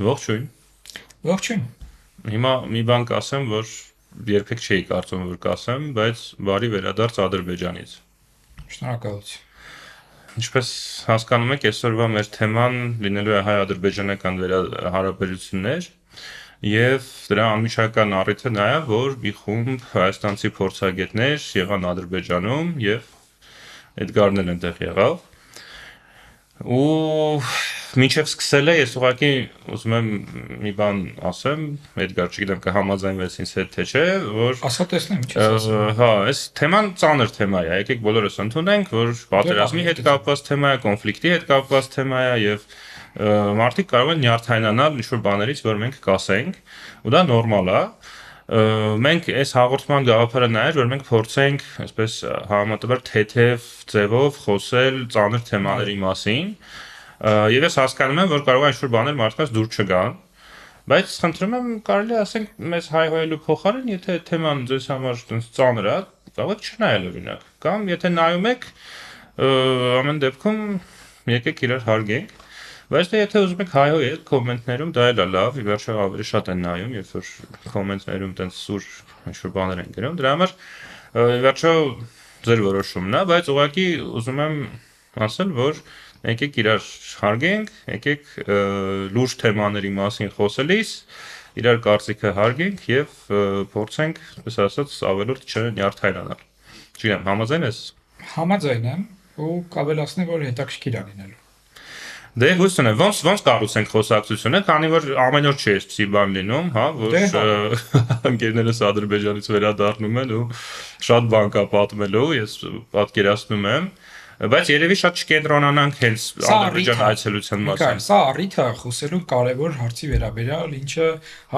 Ողջույն։ Ողջույն։ Հիմա մի բան կասեմ, որ երբեք չէի կարծում, որ կասեմ, բայց բարի վերադարձ Ադրբեջանից։ Շնորհակալություն։ Ինչպես հասկանում եք, այսօրվա մեր թեման լինելու է հայ-ադրբեջանական հարաբերություններ եւ դրա անմիջական առիթը նա է, որ մի խումբ հայաստանցի փորձագետներ եղան Ադրբեջանում եւ Էդգարն էլ այնտեղ եղավ։ Ու մինչև սկսել է, ես ուղղակի ուզում եմ մի բան ասեմ, Էդգար, չգիտեմ կհամաձայնվես ինձ հետ թե չէ, որ ասա տեսնեմ, ինչ ես ասում։ հա, այս թեման ծանր թեմա է, եկեք բոլորս ընդունենք, որ պատերազմի հետ կապված թեմա է, կոնֆլիկտի հետ կապված թեմա է եւ մարդիկ կարող են նյարդայնանալ ինչ-որ բաներից, որ մենք կասենք, ու դա նորմալ է։ Մենք այս հաղորդման գաղափարը նա էր, որ մենք փորձենք այսպես համեմատաբար թեթև ձևով խոսել ծանր թեմաների մասին, եւ ես հասկանում եմ, որ կարող է ինչ-որ բաներ մարդկանց դուր չգան, բայց խնդրում եմ կարելի ասենք մեզ հայհոյելու փոխարեն, եթե թեման ձեզ համար այդպես ծանր է, կարող եք չնայել օրինակ, կամ եթե նայում եք, ամեն դեպքում եկեք իրար հարգենք։ Բայց եթե ուզում եք հայհոյել կոմենտներում, դա էլ է լավ, ի վերջո ավելի շատ են նայում, երբ որ կոմենտներում տենց սուր ինչ-որ բաներ են գրում, դրա համար ի վերջո ձեր որոշումն է, բայց ուղղակի ուզում եմ ասել, որ եկեք իրար հարգենք, եկեք լուրջ թեմաների մասին խոսելիս իրար կարծիքը հարգենք եւ փորձենք, այսպես ասած, ավելորդ չնյարդայնանալ։ Չգիտեմ, համաձայն ես։ Համաձայն եմ ու կավելացնեմ, որ հետաքրքիր է լինելու։ Դե հույս ունեմ, ոնց կառուցենք խոսակցությունը, քանի որ ամեն օր չի էսի բան լինում, հա, որ ընկերներս Ադրբեջանից վերադառնում են ու շատ բան կա պատմելու, ես պատկերացնում եմ, բայց երևի շատ չկենտրոնանանք հենց Ադրբեջան այցելության մասին։ Սա առիթ է խոսելու կարևոր հարցի վերաբերյալ, ինչը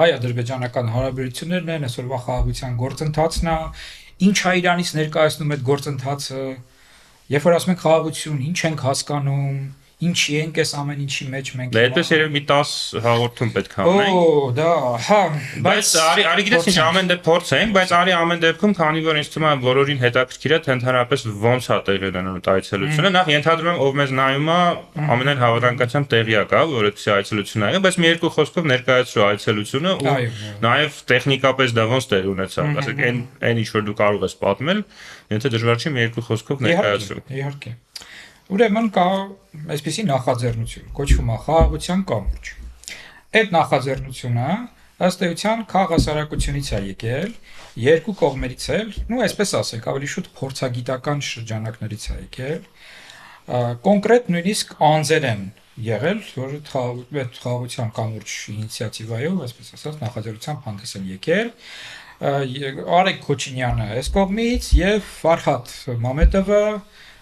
հայ-ադրբեջանական հարաբերություններն են, այսօրվա խաղաղության գործընթացն է, ինչ է Իրանից ներկայացնում այդ գործընթացը, երբ որ ասում ենք խաղաղություն, ինչ ենք հասկանում, ինչի ենք այս ամեն ինչի մեջ մենք։ Դա այդպես երևի մի 10 հաղորդում պետք է անենք։ Օ, դա, հա, բայց արի գիտես ինչ ամեն դեպքում փորձենք, բայց արի ամեն դեպքում, քանի որ ինձ թվում է բոլորին հետաքրքիր է, թե ընդհանրապես ոնց է տեղի ունենում այդ այցելությունը, նախ ենթադրում եմ, ով մեզ նայում է, ամենայն հավանականությամբ տեղյակ է, որ այդպիսի այցելություն ա եղել, բայց մի երկու խոսքով ներկայացրու այցելությունը ու նաև տեխնիկապես դա ոնց տեղի ունեցավ, ասեք այն ինչ որ դու կարող ես պատմել, եթե դժվար չի մի երկու խոսքով ներկայացրու։ Իհարկե։ Ուրեմն կա այսպիսի նախաձեռնություն, կոչվում է խաղաղության կամուրջ։ Այդ նախաձեռնությունը ըստ էության քաղաքասարակությունից է եկել, երկու կողմերից էլ, ну այսպես ասենք, ավելի շուտ փորձագիտական շրջանակներից է եկել, կոնկրետ նույնիսկ անձեր են եղել, որ այդ խաղաղության կամուրջ ինիցիատիվայով, այսպես ասած, նախաձեռնությամբ հանդես են եկել, Արեգ Քոչինյանը այս կողմից եւ Ֆարհադ Մամեդովը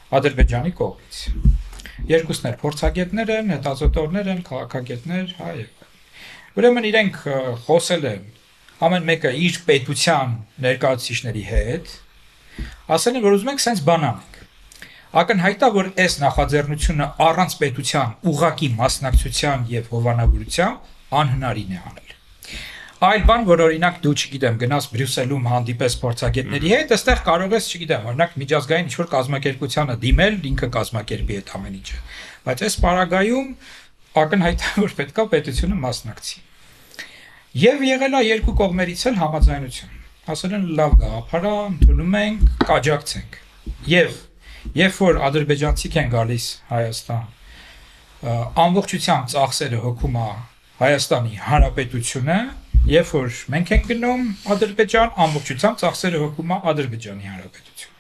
Ադրբեջանի կողմից։ Երկուսն էլ փորձագետներ են, հետազոտողներ են, քաղաքագետներ, հա եւ։ Ուրեմն իրենք խոսել են ամեն մեկը իր պետության ներկայացուցիչների հետ, ասել են, որ ուզում ենք sense բան անենք։ Ակնհայտ է, որ այս նախաձեռնությունը առանց պետության ուղղակի մասնակցության եւ հովանավորության անհնարին է անել։ Այլ բան, որ օրինակ դու, չգիտեմ, գնաս Բրյուսելում հանդիպես փորձագետների հետ, այստեղ կարող ես, չգիտեմ, օրինակ միջազգային ինչ-որ կազմակերպությանը դիմել, ինքը կազմակերպի այդ ամեն ինչը։ Բայց այս պարագայում ակնհայտ է, որ պետքա պետությունը մասնակցի։ Եվ եղել է երկու կողմերից էլ համաձայնություն։ Ասել են լավ գաղափար է, ընդունում ենք, կաջակցենք։ Եվ երբ որ ադրբեջանցիք են գալիս Հայաստան, ամբողջությամբ ծախսերը հոգում է Հայաստանի Հանրապետությունը, երբ որ մենք ենք գնում Ադրբեջան, ամբողջությամբ ծախսերը հոգում է Ադրբեջանի Հանրապետությունը։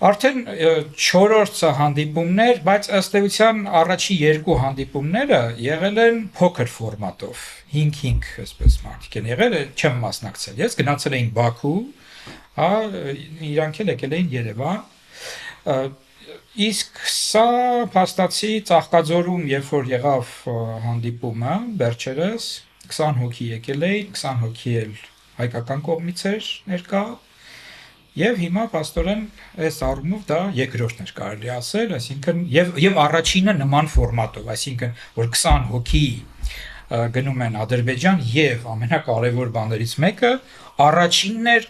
Արդեն 4-րդ հանդիպումներ, բայց ըստ էության առաջի երկու հանդիպումները եղել են փոքր ֆորմատով, 5-5, այսպես մարդիկ են եղել, չեմ մասնակցել, ես գնացել էին Բաքու, հա, իրանք էլ եկել էին Երևան, իսկ սա փաստացի Ծաղկաձորում, երբ որ եղավ հանդիպումը, վերջերս 20 հոգի եկել էին, 20 հոգի էլ հայկական կողմից էր ներկա, եւ հիմա պաստորեն այս առումով դա երկրորդն էր կարելի ասել, այսինքն եւ առաջինը նման ֆորմատով, այսինքն որ 20 հոգի գնում են Ադրբեջան եւ ամենակարևոր բաներից մեկը առաջինն էր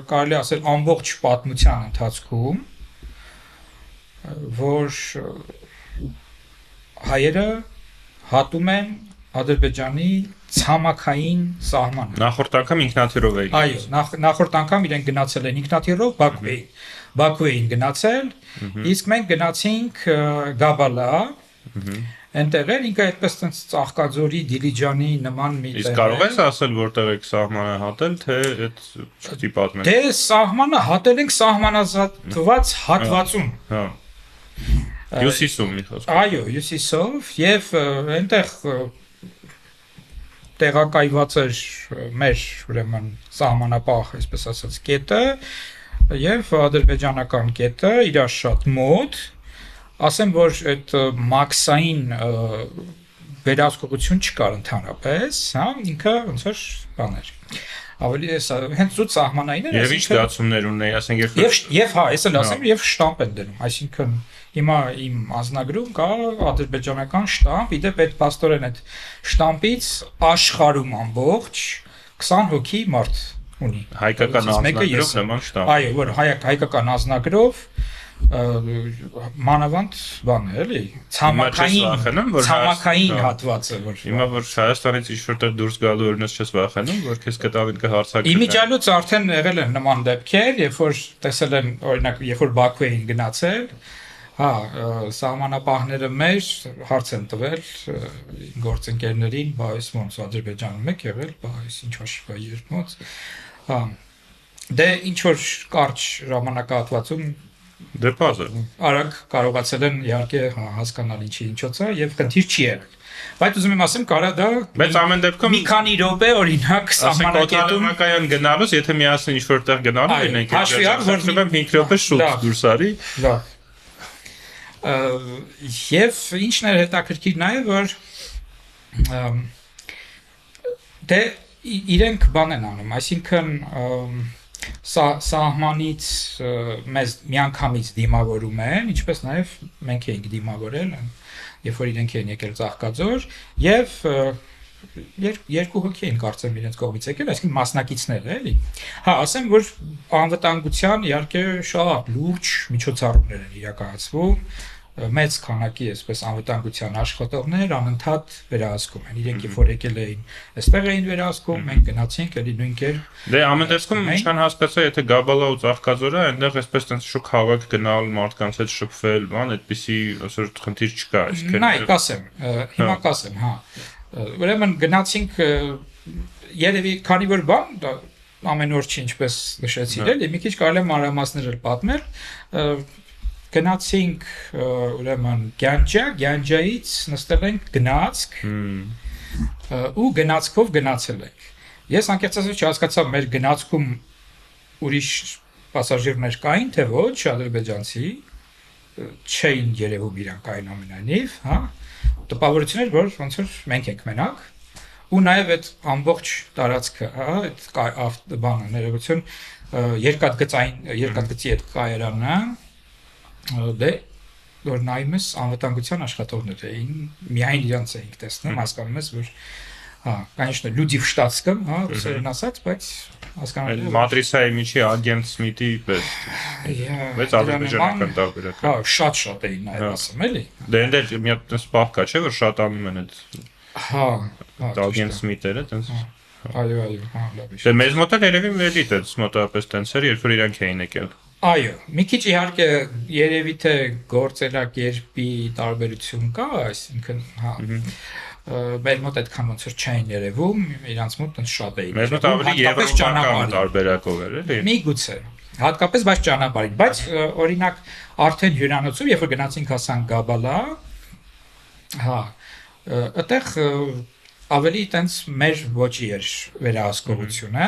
կարելի ասել ամբողջ պատմության ընթացքում, որ հայերը հատում են Ադրբեջանի ցամաքային սահմանը։ Նախորդ անգամ ինքնաթիռով էին։ Այո, նախորդ անգամ իրենք գնացել են ինքնաթիռով Բաքու էին գնացել, իսկ մենք գնացինք Գաբալա, այնտեղ էր ինքը այդպես տենց Ծաղկաձորի Դիլիջանի նման մի տեղ։ Իսկ կարող ես ասել որտեղ եք սահմանը հատել, թե այդ չպետք է պատմես։ Դե սահմանը հատել ենք սահմանազատված հատվածում։ Հա։ Հյուսիսում մի խոսք։ Այո, հյուսիսով եւ այնտեղ տեղակայված էր մեր ուրեմն սահմանապահ, այսպես ասած, կետը եւ ադրբեջանական կետը իրար շատ մոտ, ասեմ որ այդ մաքսային վերահսկողություն չկար ընդհանրապես, հա, ինքը ոնց որ բաներ ավելի հենց զուտ սահմանային էր, եւ ինչ զգացումներ ունեի, ասենք եւ հա, ես էլ ասեմ եւ շտամպ են դնում, այսինքն հիմա իմ անձնագրում կա ադրբեջանական շտամպ, իդեպ այդ փաստորեն այդ շտամպից աշխարհում ամբողջ 20 հոգի մարդ ունի։ Հայկական անձնագրով նման շտամպ։ Այո, որ հայկական անձնագրով մանավանդ բան է, էլի, ցամաքային հատվածը, որ հիմա որ Հայաստանից ինչ-որտեղ դուրս գալու օրինակ չես վախենում, որ քեզ կտավին կհարցակրեն։ Իմիջիալոց արդեն եղել են նման դեպքեր, երբ որ տեսել են, օրինակ, երբ որ Բաքու էին գնացել, հա, սահմանապահները մեր հարց են տվել գործընկերներին, բա այս ոնց Ադրբեջանում եք եղել, բա այս ինչ հաշիվա երբմոց, հա, դե ինչ որ կարճ ժամանակահատվածում Դե բազա։ Արագ կարողացել են իհարկե հասկանալ ինչի ինչոց է եւ խնդիր չի եղել։ Բայց ուզում եմ ասեմ, կարա դա Բայց ամեն դեպքում մի քանի րոպե օրինակ սահմանակետում գնալուց, եթե միասին ինչ որտեղ գնալու լինենք, հաշվի առ որ 5 րոպե շուտ դուրս արի։ Լավ։ Եվ ինչն է հետաքրքիր նաեւ որ դե իրենք բան են անում, այսինքն սահմանից մեզ միանգամից դիմավորում են, ինչպես նաև մենք էինք դիմավորել, երբ որ իրենք էին եկել Ծաղկաձոր, եւ երկու հոգի էին կարծեմ իրենց կողմից եկել, այսինքն մասնակիցներ էլի։ Հա, ասեմ, որ անվտանգության իհարկե շատ լուրջ միջոցառումներ են իրականացվում, մեծ քանակի այսպես անվտանգության աշխատողներ անընդհատ վերահսկում են։ Իրենք երբ որ եկել էին, այստեղ էին վերահսկում, մենք գնացինք, էլի նույն կերպ։ Դե ամեն դեպքում ինչքան հասկացա, եթե Գաբալա ու Ծաղկաձորը, այնտեղ այսպես տենց շուկ հավաք գնալ, մարդկանց հետ շփվել, բան, այդպիսի ասոր խնդիր չկա, այսինքն։ Նայ, կասեմ, հիմա կասեմ, հա։ Ուրեմն գնացինք երևի քանի որ բան ամեն օր չի ինչպես նշեցի, էլի, մի քիչ կարելի է մանրամասներ պատմել։ Գնացինք ուրեմն Գյանջայից նստել ենք գնացք ու գնացքով գնացել ենք։ Ես անկեղծ ասած չհասկացա մեր գնացքում ուրիշ պասաժիրներ կային, թե ոչ, ադրբեջանցի չէին երևում իրանք այնուամենայնիվ, հա։ Տպավորություն էր, որ ոնց որ մենք ենք մենակ ու նաև այդ ամբողջ տարածքը, հա, այդ բանը ներողություն երկաթգծի այդ կայարանը դե որ նայում ես անվտանգության աշխատողներ էին, միայն իրանց էինք տեսնում, հասկանում ես, որ հա, конечно, люди в штатском, հա, ուսերն ասած, բայց հասկանում ես Մատրիսայի միջի ագենտ Սմիթի պես։ Բայց ադրբեջանական տարբերակ։ Հա, շատ էին նաև ասում, էլի։ Դե այնտեղ մի հատ տես պահ կա, չէ՞ որ շատ անում են այդ։ Հա, ագենտ Սմիթերը, տես։ Այո, հա, լավ է։ Դե մեզ մոտ էլ երևի մերի տես մոտավորապես տենց էր, երբ որ իրանք էին եկել։ Այո, մի քիչ իհարկե երևի թե գործելակերպի տարբերություն կա, այսինքն, հա, մեր մոտ այդքան ոնց որ չեն երևում, իրանց մոտ այնց շատ էին։ Մեր մոտ ավելի եվրոպական տարբերակով էր, էլի։ Միգուցե, հատկապես բայց ճանապարհին, բայց օրինակ արդեն հյուրանոցում, երբ որ գնացինք հասանք Գաբալա, հա, այդտեղ ավելի տենց մեր ոչի էր վերահսկողությունը,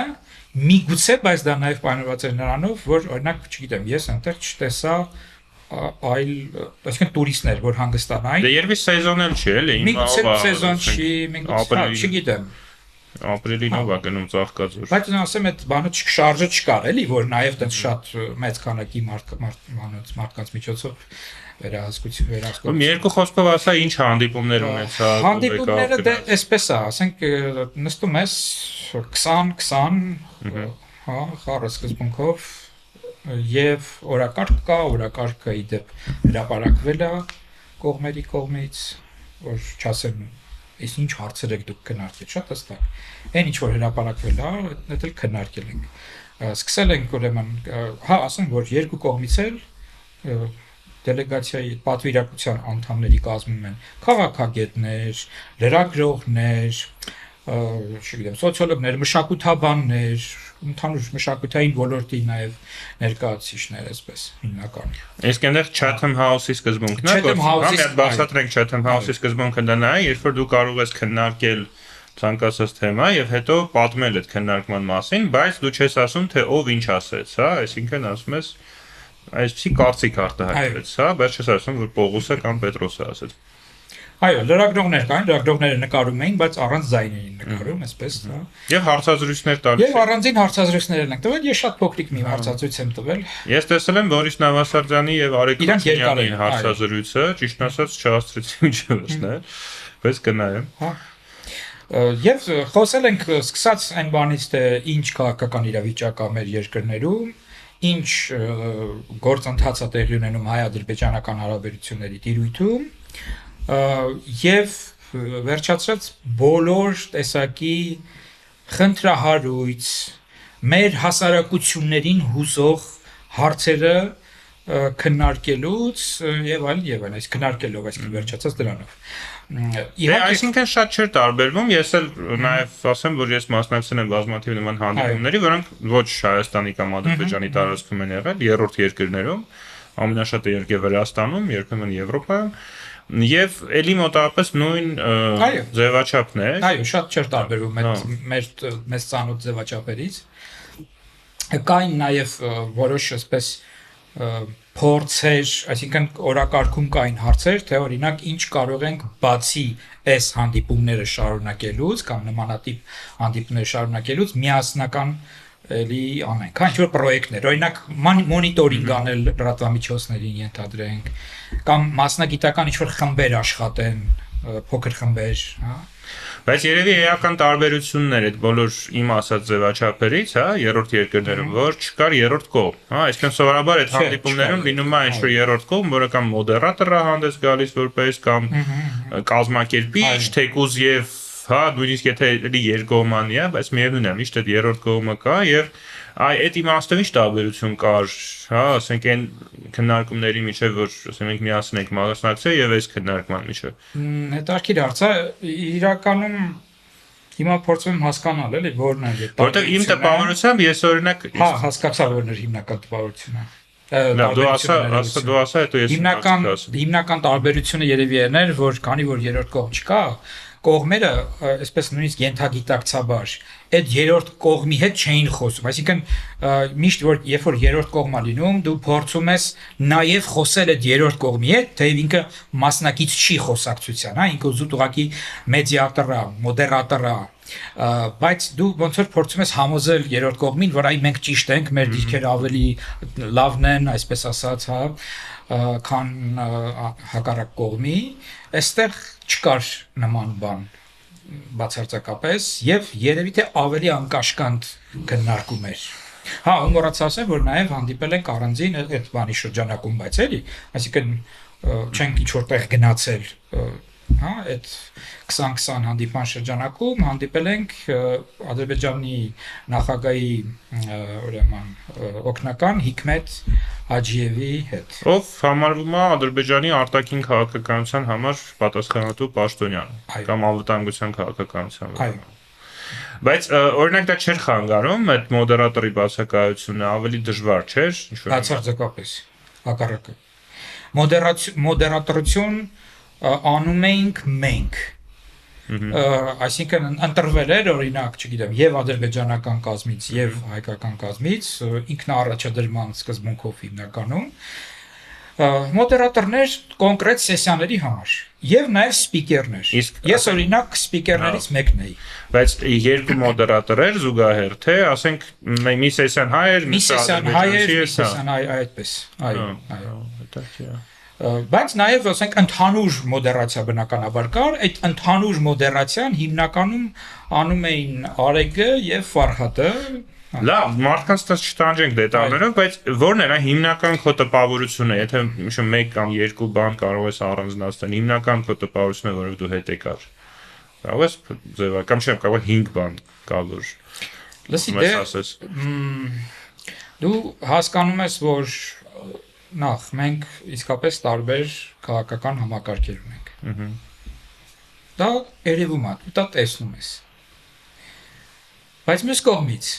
միգուցե, բայց դա նաև պայմանված էր նրանով, որ օրինակ, չգիտեմ, ես այնտեղ չտեսա այլ, այսինքն տուրիստներ, որ հանգստանային։ Դե երևի սեզոն էլ չի, էլի, միգուցե սեզոն չի, միգուցե, չգիտեմ։ Ապրիլինով է գնում Ծաղկաձոր։ Բայց ասեմ, այդ բանը շարժը չկար, էլի, որ նաև տենց շատ մեծ քանակի մարդկանց միջոցով վերահսկում։ Մի երկու խոսքով ասա ինչ հանդիպումներ ունեցա։ Հանդիպումները դե այսպես է, ասենք նստում ես 20-20, հա, խառը սկզբունքով եւ օրակարգ կա, օրակարգը իդեպ հրապարակվել է կողմերի կողմից, որ չասեմ Այս ինչ հարցեր եք դուք քննարկել, շատ հստակ։ Այն ինչ որ հրապարակվել է, դա էլ քննարկել ենք։ Սկսել ենք ուրեմն, հա, ասենք որ երկու կողմից էլ դելեգացիայի պատվիրակության անդամների կազմում են քաղաքագետներ, լրագրողներ, չգիտեմ, սոցիոլոգներ, մշակութաբաններ, ընդհանուր մշակութային ոլորտի նաև ներկայացուցիչներ, այսպես հիմնականում։ Իսկ այնտեղ Chatham House-ի սկզբունքն է, որ բացատրենք Chatham House-ի սկզբունքը դա է, երբ որ դու կարող ես քննարկել ցանկացած թեմա եւ հետո պատմել այդ քննարկման մասին, բայց դու չես ասում թե ով ինչ ասեց, հա, այսինքն ասում ես այսպեսի կարծիք արտահայտվեց, հա, բայց չես ասում որ Պողոսը կամ Պետրոսը ասեց։ Այո, լրագրողներ կային, լրագրողները նկարում էին, բայց առանց ձայն էին նկարում, այսպես, հա։ Եվ հարցազրույցներ տալիս։ Եվ առանձին հարցազրույցներ են տվել, ես շատ փոքրիկ մի հարցազրույց եմ տվել։ Ես տեսել եմ Բորիս Նավասարդյանի եւ Արեգ Քոչարյանի հարցազրույցը, ճիշտ ասած չհասցրեցի մինչև վերջնել, բայց կնայեմ։ Հա։ Եվ խոսել ենք սկսած այն բանից, թե ինչ քաղաքական իրավիճակ կա մեր երկրներում, ինչ գործընթաց է տեղի ունենում հայ-ադրբեջանական հարաբերությունների տիրույթում, եւ վերջացրած բոլոր տեսակի խնդրահարույց մեր հասարակություններին հուզող հարցերը քննարկելուց եւ այլն, այս քննարկելով, այսինքն վերջացած դրանով։ Այսինքն շատ չէր տարբերվում, ես էլ նաև ասեմ, որ ես մասնակցել եմ բազմաթիվ նման հանդիպումների, որոնք ոչ Հայաստանի կամ Ադրբեջանի տարածքում են եղել, երրորդ երկրներում, ամենաշատը եղել Վրաստանում, երբեմն Եվրոպայում, եւ էլի մոտավորապես նույն ձևաչափն է։ Այո, շատ չէր տարբերվում մեր մեծ ծանոթ ձևաչափերից։ Կային նաև որոշ այսպես փորձեր, այսինքն օրակարգում կային հարցեր, թե օրինակ ինչ կարող ենք բացի այս հանդիպումները շարունակելուց կամ նմանատիպ հանդիպումները շարունակելուց միասնական էլի անենք, քան ինչ-որ պրոյեկտներ, օրինակ մոնիտորինգ անել լրատվամիջոցներին ենթադրենք, կամ մասնագիտական ինչ-որ խմբեր աշխատեն, փոքր խմբեր, հա։ Բայց երևի էական տարբերություններ այդ բոլոր իմ ասած ձևաչափերից, հա, երրորդ երկրներում, որ չկար երրորդ կողմ, հա, այսինքն սովորաբար այդ հանդիպումներում լինում է ինչ-որ երրորդ կողմ, որը կամ մոդերատորը հանդես գալիս որպես կամ կազմակերպիչ, թեկուզ եւ հա, նույնիսկ եթե երկկողմանի է, բայց միևնույն է, միշտ այդ երրորդ կողմը կա եւ այդ իմաստով ինչ տարբերություն կար, հա, ասենք այն քննարկումների միջև, որ ասենք մենք միասին ենք մասնակցել եւ այս քննարկման միջև։ Հետարքիր հարց է, իրականում հիմա փորձում եմ հասկանալ, էլի, որն է այդ։ Որտեղ իմ տպավորությամբ ես օրինակ հա, հասկացա որն է հիմնական տպավորությունը։ Դու ասա, հետո ես հիմնական տարբերությունը երևի էր, որ քանի որ երրորդ կողմ չկա, կողմերը, այսպես նույնիսկ ենթագիտակցաբար, այդ երրորդ կողմի հետ չէին խոսում, այսինքն միշտ որ երբ որ երրորդ կողմա լինում, դու փորձում ես նաև խոսել այդ երրորդ կողմի հետ, թեև ինքը մասնակից չի խոսակցության, հա, ինքը զուտ ուղղակի մեդիատոր է, մոդերատոր է, բայց դու ոնց որ փորձում ես համոզել երրորդ կողմին, որ այ մենք ճիշտ ենք, մեր դիրքերը ավելի լավն են, այսպես ասած, հա, քան հակառակ կողմի, այստեղ չկար նման բան բացարձակապես եւ երևի թե ավելի անկաշկանդ քննարկում էր։ Հա, ումորացա ասեմ, որ նաեւ հանդիպել ենք առանձին այդ բանի շրջանակում, բայց էլի, այսինքն չենք ինչ որտեղ գնացել, հա, այդ 2020 հանդիպման շրջանակում հանդիպել ենք Ադրբեջանի նախագահի ուրեմն օգնական Հիկմետ Հաջիևի հետ, ով համարվում է Ադրբեջանի արտաքին քաղաքականության համար պատասխանատու պաշտոնյան կամ անվտանգության քաղաքականության։ Այո։ Բայց օրինակ դա չէր խանգարում այդ մոդերատորի բացակայությունը ավելի դժվար չէր, ինչ-որ բացարձակապես հակառակը։ Մոդերատորություն անում էինք մենք, այսինքն ընտրվել էր օրինակ, չգիտեմ, եւ ադրբեջանական կազմից եւ հայկական կազմից ինքնաառաջադրման սկզբունքով հիմնականում մոդերատորներ կոնկրետ սեսիաների համար եւ նաեւ սպիկերներ։ Ես օրինակ սպիկերներից մեկն էի։ Բայց երկու մոդերատորներ զուգահեռ թե, ասենք մի սեսիան հայ էր, մի սեսիան հայ էր, մի սեսիան այդպես, այո, այո։ Բայց նաև ասենք ընդհանուր մոդերացիա բնականաբար կար, այդ ընդհանուր մոդերացիան հիմնականում անում էին Արեգը եւ Ֆարհադը։ Լավ, մարդկանց դες չտանջենք դետալներով, բայց որն է հիմնական քո տպավորությունը, եթե միշտ մեկ կամ երկու բան կարող ես առանձնացնել, հիմնական քո տպավորությունը, որով դու հետ եկար Կարող ես ձևակերպել, կամ չեմ կարող 5 բան կա որ լսի դե դու հասկանում ես որ նախ մենք իսկապես տարբեր քաղաքական համակարգեր ունենք դա երևում է դու դա տեսնում ես բայց մյուս կողմից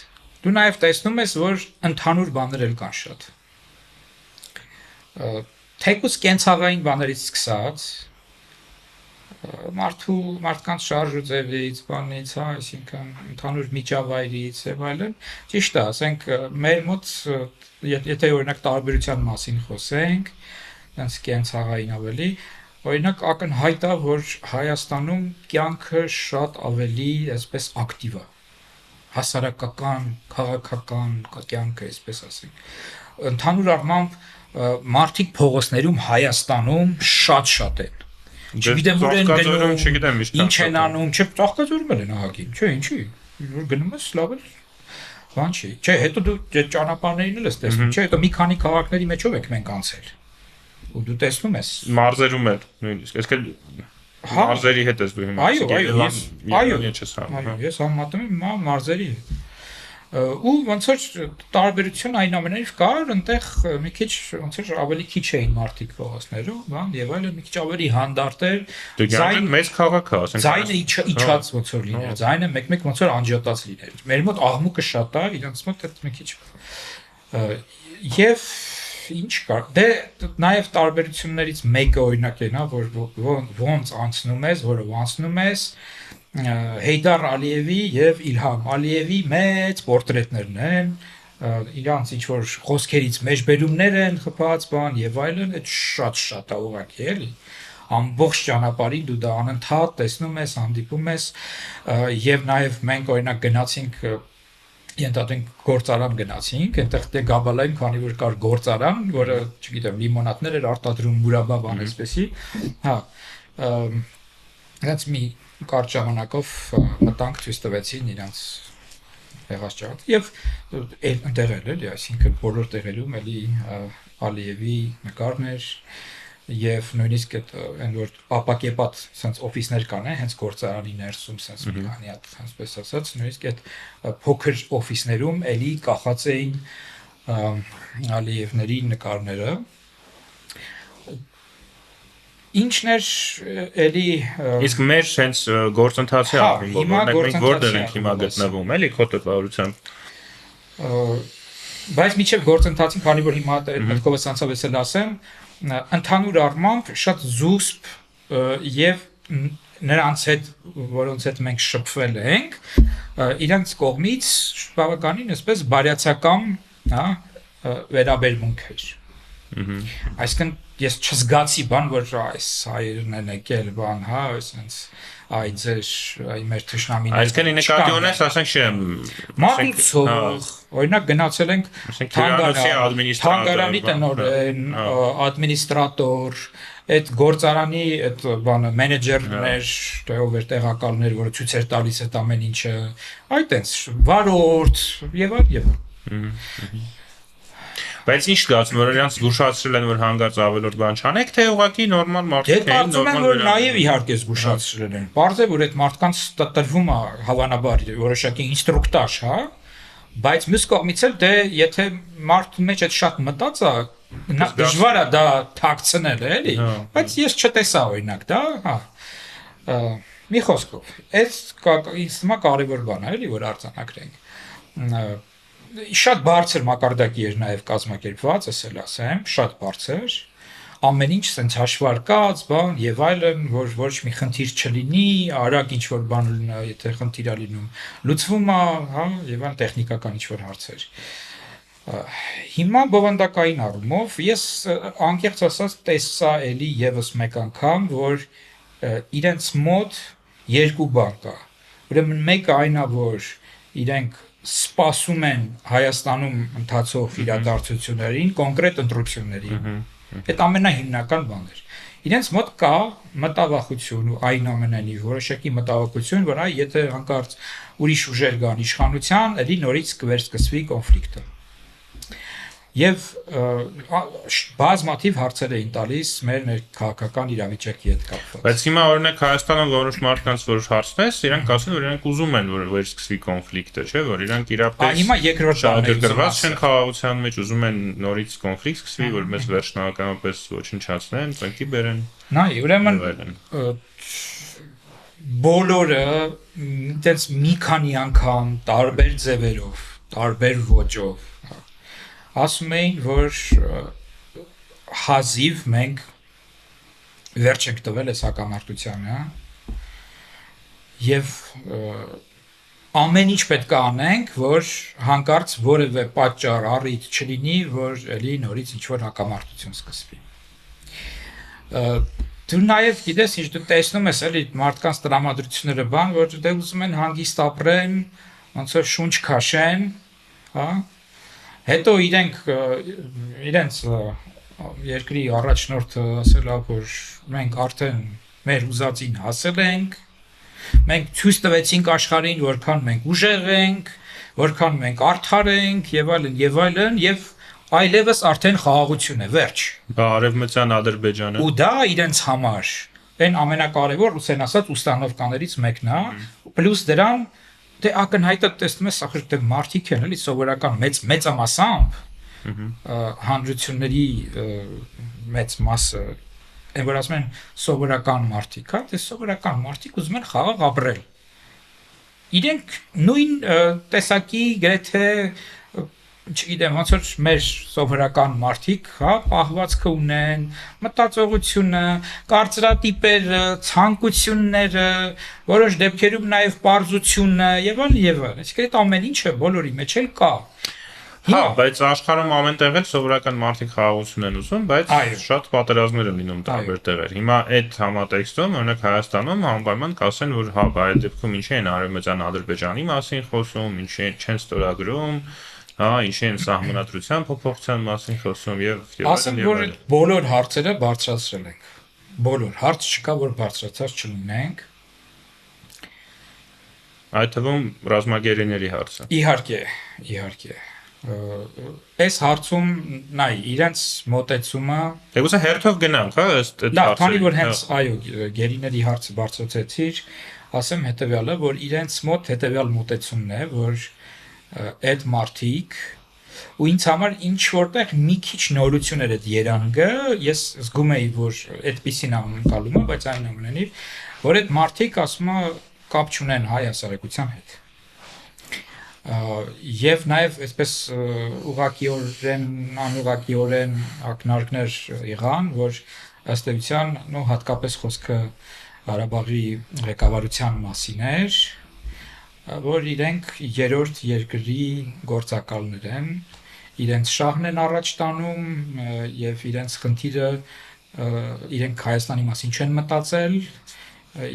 դու նաև տեսնում ես որ ընդհանուր բաներ էլ կան շատ թեկուզ կենցաղային բաներից սկսած մարդկանց շարժուձևից, բանից, հա, այսինքն ընդհանուր միջավայրից եւ այլն, ճիշտ է, ասենք մեր մոտ եթե օրինակ տարբերության մասին խոսենք, այնց կենցաղային ավելի, օրինակ ակնհայտ է, որ Հայաստանում կյանքը շատ ավելի այսպես ակտիվ է, հասարակական, քաղաքական կյանքը, այսպես ասենք, ընդհանուր առմամբ մարդիկ փողոցներում Հայաստանում շատ են Չգիտեմ որ են գնում, ինչ են անում, չէ, ծաղկաձորում են ահագին, չէ, ինչի, որ գնում ես լավ է, բան չի, չէ, հետո դու ճանապարհներին էլ ես տեսնում, չէ, հետո մի քանի քաղաքների մեջով եք մենք անցել, ու դու տեսնում ես։ Մարզերում էլ նույնիսկ, այսինքն մարզերի հետ ես դու հիմա։ Ես համատում եմ մարզերի հետ։ Ու ոնց որ տարբերություն այնուամենայնիվ կար, այնտեղ մի քիչ ոնց որ ավելի քիչ էին մարդիկ փողոցներում, բան, եւ այլն մի քիչ ավելի հանդարտ էր։ Ձայնը մեծ քաղաք է, ասենք։ Ձայնը իջած ոնց որ լիներ, ձայնը մեկ-մեկ ոնց որ անջատած լիներ։ Մեր մոտ աղմուկը շատ է, իրենց մոտ այդ մի քիչ եւ ինչ կար։ Դե նաեւ տարբերություններից մեկը օրինակ է, հա, որ ոնց անցնում ես, որով անցնում ես Heydar Aliyevi եւ Ilham Aliyevi մեծ պորտրետներն են, իրանց ինչ որ խոսքերից մեջբերումներ են խփած բան եւ այլն, այդ շատ է ուղղակի էլի։ Ամբողջ ճանապարհին դու դա անընդհատ տեսնում ես, հանդիպում ես եւ նաեւ մենք օրինակ գնացինք ենթադրենք գործարան գնացինք, այնտեղ դե գաբալային, քանի որ կար գործարան, որը, չգիտեմ, լիմոնադներ էր արտադրում, մուրաբա բան այսպեսի, հա, այնց մի կարճ ժամանակով մտանք ցույց տվեցին իրանց եղած ճակատ եւ այնտեղ էլի, այսինքն բոլոր տեղերում էլի Ալիևի նկարներ եւ նույնիսկ այդ այն որ ապակեպատ sense օֆիսներ կան, հենց գործարանի ներսում sense մի քանի հատ այսպես ասած, նույնիսկ այդ փոքր օֆիսներում էլի կախած էին Ալիևների նկարները Ինչն էր էլի իսկ մեր հենց գործընթացի արդեն բոլորն ենք որտեղ ենք հիմա գտնվում էլի քո տպավորությամբ բայց միջև գործընթացին քանի որ հիմա այդ մտքով ասացավ էսել ասեմ ընդհանուր առմամբ շատ զուսպ եւ նրանց հետ որոնց հետ մենք շփվել ենք իրանց կողմից բավականին այսպես բարյացակամ հա վերաբերմունք էր այսինքն ես չզգացի բան որ այս հայերն են եկել բան հա այսպես այ ձեր այ մեր թշնամիներ այսինքն նկատի ունես ասենք շեմ մատուցող օրինակ գնացել ենք թանգարանի տնօրեն ադմինիստրատոր այդ գործարանի այդ բանը մենեջերներ ով էր տեղակալներ որը ցույց էր տալիս այդ ամեն ինչը այտենց վարորդ եւ այլ Բայց ինչ զգացում որ իրանց զգուշացրել են որ հանգած ավելորդ բան չանեք թե ուղղակի նորմալ մարդիկ են նորմալ որ նաև իհարկե զգուշացրել են բարձ է որ այդ մարդկանց տրվում է հավանաբար որոշակի ինստրուկտաժ հա բայց մյուս կողմից էլ դե եթե մարդու մեջ այդ շատ մտած է դժվար է դա թաքցնել էլի բայց ես չտեսա օրինակ դա հա մի խոսքով այդ ինձ թվում է կարևոր բան է էլի որ արձանագրենք Շատ բարձր մակարդակի էր նաև կազմակերպված, ասել ասեմ, շատ բարձր։ Ամեն ինչ sense հաշվարկած, բան եւ այլն, որ ոչ մի խնդիր չլինի, արագ ինչ որ բան լինի, եթե խնդիր է լինում, լուծվում է, հա, եւ այն տեխնիկական ինչ որ հարցեր։ Հիմա բովանդակային առումով ես անկեղծ ասած տեսա էլի եւս մեկ անգամ, որ իրենց մոտ երկու բան կա։ Ուրեմն մեկը այն է, որ իրենք սպասում են Հայաստանում ընթացող իրադարձություններին, կոնկրետ ընտրություններին։ Այդ ամենահիմնական բանն է։ Իրենց մոտ կա մտավախություն ու այնուամենայնիվ որոշակի մտավախություն, որ այ եթե հանկարծ ուրիշ ուժեր կան իշխանության, էլի նորից կվերսկսվի կոնֆլիկտը։ եւ բազմաթիվ հարցեր էին տալիս մեր քաղաքական իրավիճակի հետ կապված։ Բայց հիմա օրինակ Հայաստանում որոշ մարդկանց որ հարցնես, իրանք ասում են, որ իրանք ուզում են, որ վերսկսվի կոնֆլիկտը, չէ՞, որ իրանք իրապես հիմա երկրորդ բանը շահագրգռված չեն խաղաղության մեջ, ուզում են նորից կոնֆլիկտ սկսվի, որ մեզ վերջնականապես ոչնչացնեն, պենքի բերեն։ Նայ, ուրեմն բոլորը այդպես մի քանի անգամ տարբեր ձևերով, տարբեր ոճով ասում էին, որ հազիվ մենք վերջ ենք տվել այս հակամարտությանը եւ ամեն ինչ պետք է անենք, որ հանկարծ որևէ պատճառ առիթ չլինի, որ էլի նորից ինչ-որ հակամարտություն սկսվի։ Դու նաև գիտես, ինչ դու տեսնում ես էլի մարդկանց տրամադրությունները բան, որ դե ուզում են հանգիստ ապրեն, ոնց որ շունչ քաշեն, հա։ Հետո իրենց երկրի առաջնորդը ասել է, որ մենք արդեն մեր ուզածին հասել ենք, մենք ցույց տվեցինք աշխարհին, որքան մենք ուժեղ ենք, որքան մենք արդար ենք եւ այլն եւ այլևս արդեն խաղաղություն է, վերջ։ Բա արևմտյան Ադրբեջանը։ Ու դա իրենց համար այն ամենակարևոր ուսեն ասած ուստանովկաներից մեկն է, պլյուս դրան դե ակնհայտը տեսնում ես, ախր դե մարդիկ են, էլի սովորական մեծամասամբ հանրությունների մեծ մասը, այն որ ասում են սովորական մարդիկ, հա, դե սովորական մարդիկ ուզում են խաղաղ ապրել։ Իրենք նույն տեսակի գրեթե չգիտեմ, ոնց որ մեր սովորական մարդիկ, հա, պահվածքը ունեն, մտածողությունը, կարծրատիպերը, ցանկությունները, որոշ դեպքերում նաև պարզությունը եւ այլն։ Այսինքն այդ ամեն ինչը բոլորի մեջ էլ կա։ Հա, բայց աշխարհում ամենտեղ էլ սովորական մարդիկ խաղաղություն են ուզում, բայց շատ պատերազմներ են լինում տարբեր տեղեր։ Հիմա այդ համատեքստում, օրինակ Հայաստանում անպայման կասեն, որ հա, այդ դեպքում ինչ են արևմտյան Ադրբեջանի մասին խոսում, ինչ չեն ստորագրում, հա, ինչ են սահմանադրության փոփոխության մասին խոսում եւ ասեմ, որ բոլոր հարցերը բարձրացրել ենք։ Բոլոր հարց չկա, որ բարձրացած չլինենք։ Այդ թվում ռազմագերիների հարցը։ Իհարկե։ Այս հարցում նայ իրենց մոտեցումը Դե հերթով գնանք, հա, ըստ այդ հարցերի։ Քանի որ հենց այո, գերիների հարցը բարձրացեցիր, ասեմ հետեւյալը, որ իրենց մոտ հետեւյալ մոտեցումն է, որ այդ մարդիկ ու ինձ համար ինչ որտեղ մի քիչ նորություն էր այդ երանգը, ես զգում էի, որ այդպեսին անկալումը, բայց այնուամենայնիվ, որ այդ մարդիկ ասում են կապ չունեն հայ հասարակության հետ։ Եվ նաև այսպես ուղղակիորեն, անուղղակիորեն ակնարկներ եղան, որ ըստ էության, նո հատկապես խոսքը Ղարաբաղի ղեկավարության մասին էր, որ իրենք երրորդ երկրի գործակալներ են, իրենց շահն են առաջ տանում եւ իրենց խնդիրը իրենք Հայաստանի մասին չեն մտածել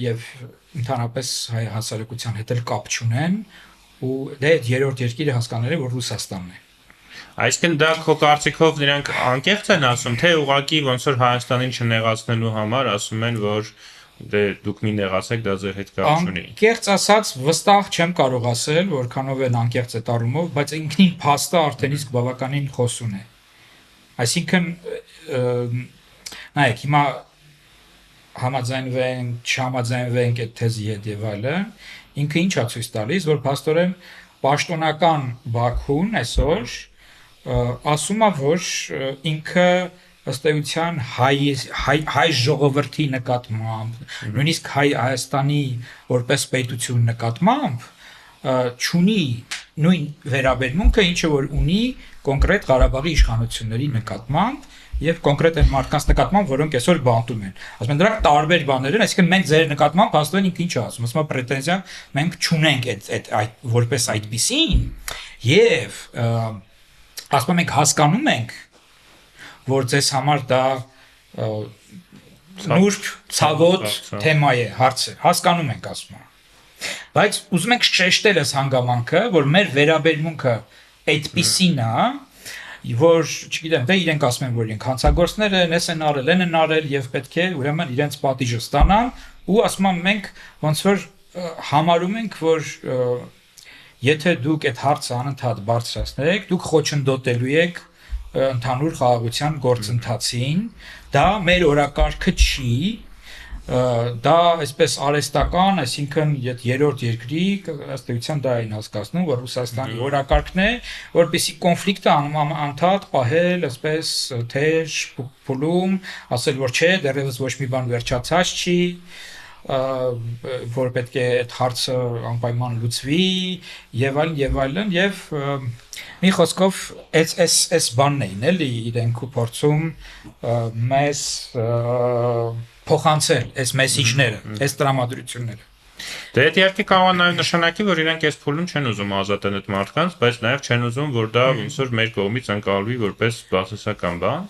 եւ ընդհանրապես հայ հասարակության հետ էլ կապ չունեն ու դե երրորդ երկիրը հասկանալի որ Ռուսաստանն է։ Այսինքն դա քո կարծիքով նրանք անկեղծ են ասում, թե ուղղակի ոնց որ Հայաստանին չնեղացնելու համար ասում են, որ դե դուք մի նեղացեք, դա ձեր հետ կապ չունի։ Անկեղծ ասած վստահ չեմ կարող ասել, որքանով են անկեղծ այդ առումով, բայց ինքնին փաստը արդեն իսկ բավականին խոսուն է։ Այսինքն նայեք, հիմա համաձայնվենք, չհամաձայնվենք այդ թեզի հետ եւ այլն, ինքը ինչ է ցույց տալիս, որ փաստորեն պաշտոնական Բաքուն այսօր ասում է, որ ինքը ըստ էության հայ ժողովրդի նկատմամբ, նույնիսկ Հայաստանի որպես պետություն նկատմամբ չունի նույն վերաբերմունքը, ինչը որ ունի կոնկրետ Ղարաբաղի իշխանությունների նկատմամբ եւ կոնկրետ այն մարդկանց նկատմամբ, որոնք այսօր բանտում են։ Ասում են դրանք տարբեր բաներ են, այսինքն մենք ձեր նկատմամբ հաստատեն ինքը ինչ է ասում, ասում է պրետենզիա մենք չունենք այդ որպես այդպիսին եւ ասում ենք հասկանում ենք, որ ձեզ համար դա նուրբ ցավոտ թեմա է, հարց է, հասկանում ենք ասում է։ Բայց ուզում ենք շեշտել այս հանգամանքը, որ մեր վերաբերմունքը այդպիսին է, որ, չգիտեմ, դե իրենք ասում են, որ իրենք հանցագործներ են, էս են արել, են արել եւ պետք է ուրեմն իրենց պատիժը ստանան ու ասում են մենք ոնց որ համարում ենք, որ եթե դուք այդ հարցը անընդհատ բարձրացնեք, դուք խոչընդոտելու եք ընդհանուր խաղաղության գործընթացին, դա մեր օրակարգը չի, դա այսպես արհեստական, այսինքն երրորդ երկրի ըստ էության դա այն հասկացնում, որ Ռուսաստանի օրակարգն է, որպեսզի կոնֆլիկտը անդադ պահել, այսպես թեժ փուլում, ասել որ չէ, դեռևս ոչ մի բան վերջացած չի, որ պետք է այդ հարցը անպայման լուծվի եւ այլն եւ մի խոսքով այս բանն էին էլի իրենք փորձում մեզ փոխանցել այս մեսիջները, այս տրամադրությունները։ Դե դա իհարկե կարող է նաև նշանակի, որ իրենք այս փուլում չեն ուզում ազատեն այդ մարդկանց, բայց նաև չեն ուզում, որ դա ոնց որ մեր կողմից ընկալվի որպես բացասական բան։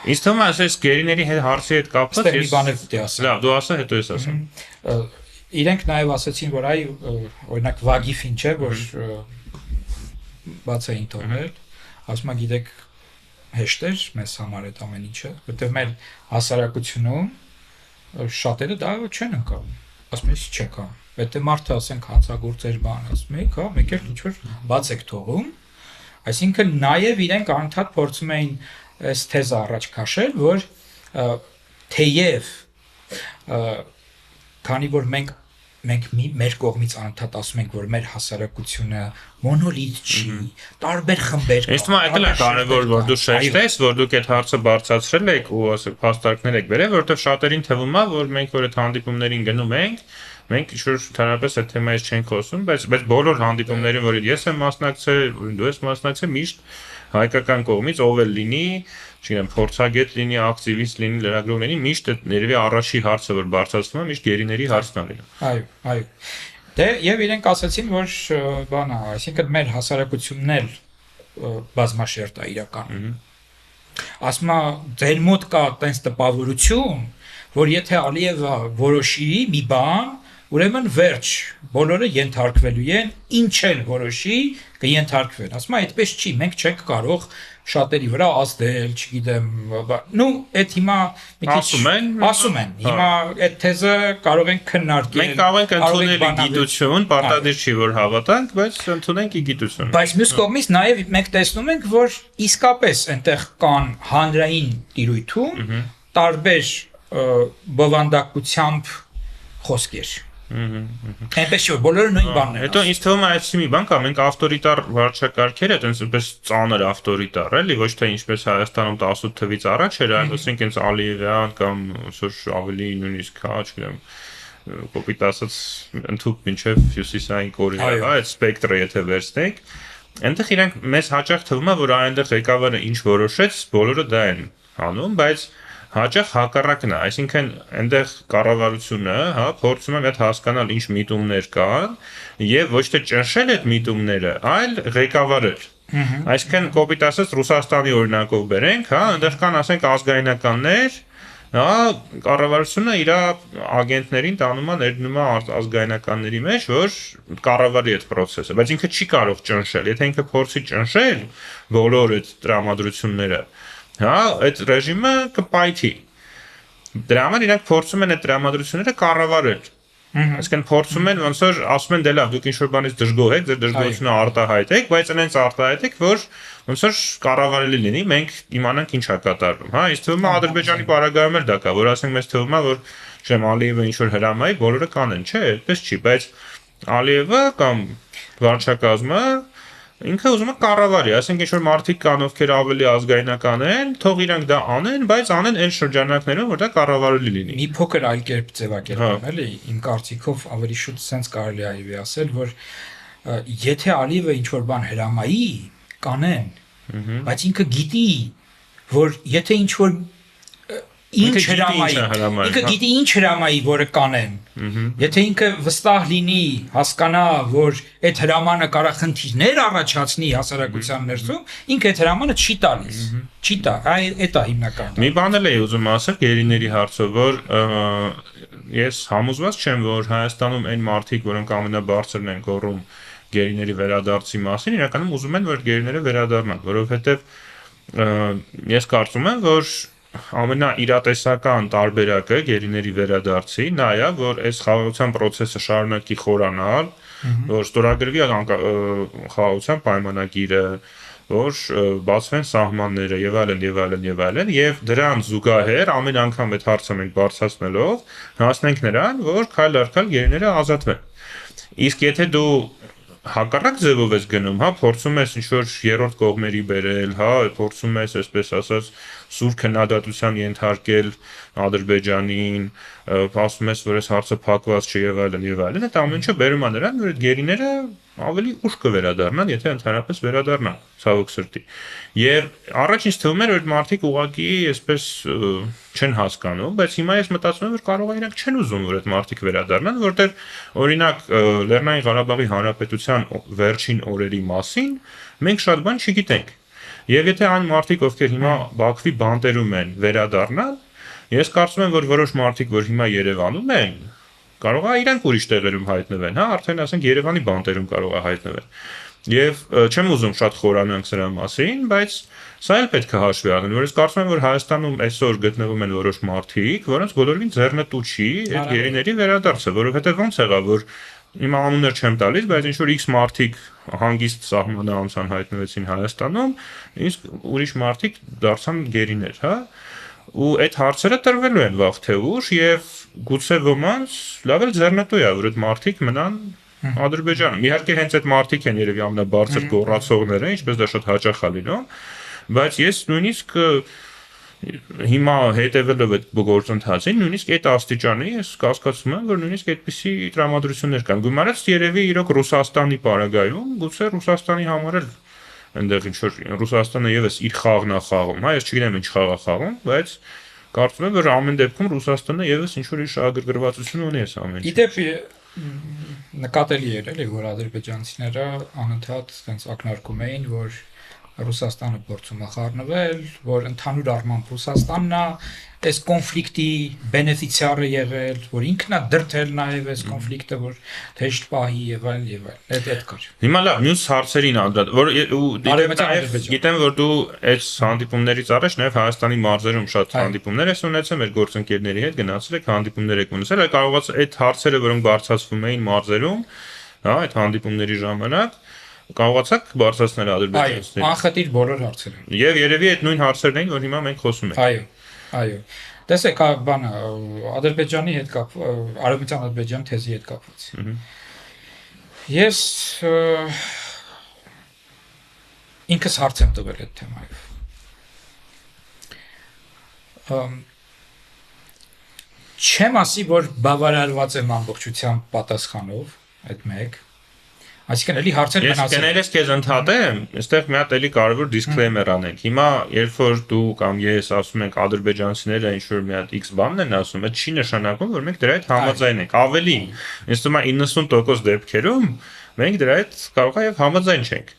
Ինձ թվում է, այս գերիների հետ հարցի հետ կապված ես մի բան պետք է ասեմ։ Լավ, դու ասա, հետո ես ասեմ։ Իրենք նաև ասացին, որ այ օրինակ Վագիֆին չէ, որ բաց էին թողել, ասում եմ գիտեք հեշտ էր մեզ համար այդ ամեն ինչը, որտեղ մեր հասարակությունում շատերը դա չեն ընկալում, ասում են չեք անում, եթե մարդը ասենք հանցագործեր բան, ասում եք, հա, մեկ էլ ինչ-որ բաց եք թողում, այսինքն նաև իրենք անդադ փորձում էին այս թեզը առաջ քաշել, որ թեև քանի որ մենք մեր կողմից անդադ ասում ենք, որ մեր հասարակությունը մոնոլիթ չի, տարբեր խմբեր կան։ Իսկ այդ էլ է կարևոր, որ դու շեշտես, որ դուք այդ հարցը բարձրացրել եք ու ասեք փաստարկներ եք բերել, որովհետև շատերին թվում է, որ մենք որ այդ հանդիպումներին գնում ենք, մենք ինչ-որ ընդհանրապես այդ թեմայից չենք խոսում, բայց բոլոր հանդիպումներին, որ ես եմ մասնակցել, դու ես մասնակցել, միշտ հայկական կողմից ով էլ լինի, չգիտեմ, փորձագետ լինի, ակտիվիստ լինի, լրագրող լինի, միշտ այդ ներվի առաջի հարցը, որ բարձրացվում է, միշտ գերիների հարցն է լինում։ Այո։ Դե եւ իրենք ասացին, որ բանա, այսինքն մեր հասարակությունն էլ բազմաշերտ է իրականում։ Ասում է, ձեր մոտ կա տենց տպավորություն, որ եթե Ալիևը որոշի մի բան, ուրեմն վերջ, բոլորը ենթարկվելու են, ինչ էլ որոշի, կենթարկվեն։ Ասում եմ, այդպես չի, մենք չենք կարող շատերի վրա ազդել, չգիտեմ, նու այդ հիմա մի քիչ ասում են, հիմա այդ թեզը կարող ենք քննարկել։ Մենք կարող ենք ընդունել գիտություն, պարտադիր չի որ հավատանք, բայց ընդունենք գիտություն։ Բայց մյուս կողմից նաև մենք տեսնում ենք, որ իսկապես այնտեղ կան հանրային տիրույթում տարբեր բովանդակությամբ խոսքեր։ Այնպես չէ, բոլորը նույն բանն են։ Հետո ինձ թվում է այսի մի բան կա, մենք ավտորիտար վարչակարգերը, այնպես ծանր ավտորիտար, էլի, ոչ թե ինչպես Հայաստանում 18 թվից առաջ էր, այլ ասենք այնպես Ալիևյան կամ ուսուր ավելի նույնիսկ, հա, չգիտեմ, կոպիտ ասած ընդհուպ մինչև Հյուսիսային Կորեա, այդ սպեկտրը եթե վերցնենք, այնտեղ իրանք մեզ հաճախ թվում է, որ այնտեղ ղեկավարը ինչ որոշեց, բոլորը դա են անում, բայց հաճախ հակառակն է, այսինքն այնտեղ կառավարությունը, հա, փորձում է այդ հասկանալ ինչ միտումներ կան եւ ոչ թե ճնշել այդ միտումները, այլ ղեկավարել։ Այսինքն կոպիտ ասած Ռուսաստանի օրինակով բերենք, հա, այնտեղ կան ասենք ազգայնականներ, հա, կառավարությունը իր ագենտներին տանում է ներդնում է ազգայնականների մեջ, որ կառավարի այդ process-ը, բայց ինքը չի կարող ճնշել, եթե ինքը փորձի ճնշել բոլոր այդ տրամադրությունները, հա, այդ ռեժիմը կպայթի։ Դրա համար իրանք փորձում են այդ տրամադրությունները կառավարել։ Այսինքն փորձում են ոնց որ ասում են դե լավ, դուք ինչ-որ բանից դժգոհ եք, ձեր դժգոհությունը արտահայտեք, բայց այնց արտահայտեք, որ ոնց որ կառավարելի լինի, մենք իմանանք ինչ է կատարվում, հա, իսկ թվում է Ադրբեջանի պարագայում էլ դա կա, որ ասենք մեզ թվում է, որ չեմ Ալիևը ինչ-որ հրամայի, բոլորը կանեն, չէ, այդպես չի, բայց Ալիևը կամ վարչակազմը ինքը ուզում է կառավարի, ասենք ինչ-որ մարդիկ կան, ովքեր ավելի ազգայնական են, թող իրանք դա անեն, բայց անեն այն շրջանակներում, որ դա կառավարելի լինի։ Մի փոքր այլ կերպ ձևակերպեմ, էլի, իմ կարծիքով ավելի շուտ sense կարելի է ասել, որ եթե Ալիևը ինչ-որ բան հրամայի, կանեն, բայց ինքը գիտի, որ եթե ինչ-որ ինչ հրամայի, ինքը գիտի ինչ հրամայի, որը կանեն։ Եթե ինքը վստահ լինի, հասկանա, որ այդ հրամանը կարող խնդիրներ առաջացնի հասարակության ներսում, ինքը այդ հրամանը չի տալիս։ Չի տա, այդ է հիմնականը։ Մի բան էլ էի ուզում ասել գերիների հարցով, որ ես համոզված չեմ, որ Հայաստանում այն մարդիկ, որոնք ամենաբարձրն են գոռում գերիների վերադարձի մասին, իրականում ուզում են, որ գերիները վերադառնան, որովհետև ես կարծում եմ, որ ամենաիրատեսական տարբերակը գերիների վերադարձի նա է, որ այս խաղաղության process-ը շարունակի խորանալ, որ ստորագրվի խաղաղության պայմանագիրը, որ բացվեն սահմանները եւ այլն, եւ դրան զուգահեռ ամեն անգամ այդ հարցը մենք բարձրացնելով հասնենք նրան, որ քայլ առ քայլ գերիները ազատվեն։ Իսկ եթե դու հակառակ ձևով ես գնում, հա, փորձում ես ինչ-որ երրորդ կողմերի բերել, հա, փորձում ես, այսպես ասած, սուր քննադատության ենթարկել Ադրբեջանին, ասում ես, որ այս հարցը փակված չէ եւ այլն, այդ ամեն ինչը բերում է նրան, որ այդ գերիները ավելի ուշ կվերադառնան, եթե ընդհանրապես վերադառնան, ցավոք սրտի։ Եվ առաջ ինձ թվում էր, որ մարդիկ ուղղակի այսպես չեն հասկանում, բայց հիմա ես մտածում եմ, որ կարող է իրենք չեն ուզում, որ այդ մարդիկ վերադառնան, որտեղ օրինակ Լեռնային Ղարաբաղի Հանրապետության վերջին օրերի մասին մենք շատ բան չգիտենք։ Եվ եթե այն մարդիկ, ովքեր հիմա Բաքվի բանտերում են, վերադառնան, ես կարծում եմ, որ որոշ մարդիկ, որ հիմա Երևանում են, կարող է իրենք ուրիշ տեղերում հայտնվեն, հա, արդեն ասենք Երևանի բանտերում կարող է հայտնվեն։ Եվ չեմ ուզում շատ խորանանք սրա մասին, բայց սա էլ պետք է հաշվի առնել, որ ես կարծում եմ, որ Հայաստանում այսօր գտնվում են որոշ մարդիկ, որոնց բոլորին ձեռնտու չի այդ գերիների վերադարձը, որովհետև ոնց եղավ, որ իմ անուններ չեմ տալիս, բայց ինչ որ X մարդիկ հանգիստ սահմանը անցան հայտնվեցին Հայաստանում, իսկ ուրիշ մարդիկ դարձան գերիներ, հա։ Ու այդ հարցերը տրվելու են վաղ թե ուշ եւ գուցե ոմանց լավ էլ ձեռնտու է, որ այդ մարդիկ մնան Ադրբեջանում։ Իհարկե հենց այդ մարդիկ են երևի ամենաբարձր գոռացողները, ինչպես դա շատ հաճախ է լինում, բայց ես նույնիսկ հիմա հետևելով այդ գործընթացին, նույնիսկ այդ աստիճանի ես կասկածում եմ, որ նույնիսկ այդպիսի տրամադրություններ կան։ Գումարած երևի իրոք Ռուսաստանի պարագայում, գուցե Ռուսաստանի համար էլ այնտեղ ինչ որ Ռուսաստանը եւս իր խաղն է խաղում, հա, ես չգիտեմ ինչ խաղ է խաղում, բայց կարծում եմ, որ ամեն դեպքում Ռուսաստանը եւս ինչ որ իր շահագրգռվածություն ունի այս ամեն ինչը։ Իդեպ նկատելի էր էլի, որ ադրբեջանցիները անընդհատ այնց ակնարկում էին, որ Ռուսաստանը փորձում է խառնվել, որ ընդհանուր առմամբ Ռուսաստանն է այս կոնֆլիկտի բենեֆիցիարը եղել, որ ինքն է դրդել նաև այս կոնֆլիկտը, որ թեժ պահի եւ այլն, այդ կար։ Հիմա լավ, մյուս հարցերին անդրադառնալ, որ գիտեմ, որ դու այս հանդիպումներից առաջ նաև Հայաստանի մարզերում շատ հանդիպումներ ես ունեցել, մեր գործընկերների հետ գնացել եք, հանդիպումներ եք ունեցել, կարողաց այդ հարցերը, որոնք բարձրացվում էին մարզերում, հա, այդ հանդիպումների ժամանակ կարողացաք բարձրացնել ադրբեջանցիներին։ Անխտիր բոլոր հարցերը։ Եվ երևի այդ նույն հարցերն էին, որ հիմա մենք խոսում ենք։ Այո։ Տեսեք, բանը Ադրբեջանի հետ Արևմտյան Ադրբեջան թեզի հետ կապված։ Ես ինքս հարց եմ տվել այդ թեմայով։ Չեմ ասի, որ բավարարված եմ ամբողջությամբ պատասխանով, այդ մեկ։ Այսինքն էլի հարցեր մնացել։ Ես կներես քեզ ընդհատեմ, այստեղ մի հատ էլի կարևոր դիսկլեյմեր անենք։ Հիմա երբ որ դու կամ ես ասում ենք ադրբեջանցիները ինչ որ մի հատ X բանն են ասում, այդ չի նշանակում, որ մենք դրա հետ համաձայն ենք։ Ավելին, ինձ թվում է 90% դեպքերում մենք դրա հետ կարող է եւ համաձայն չենք։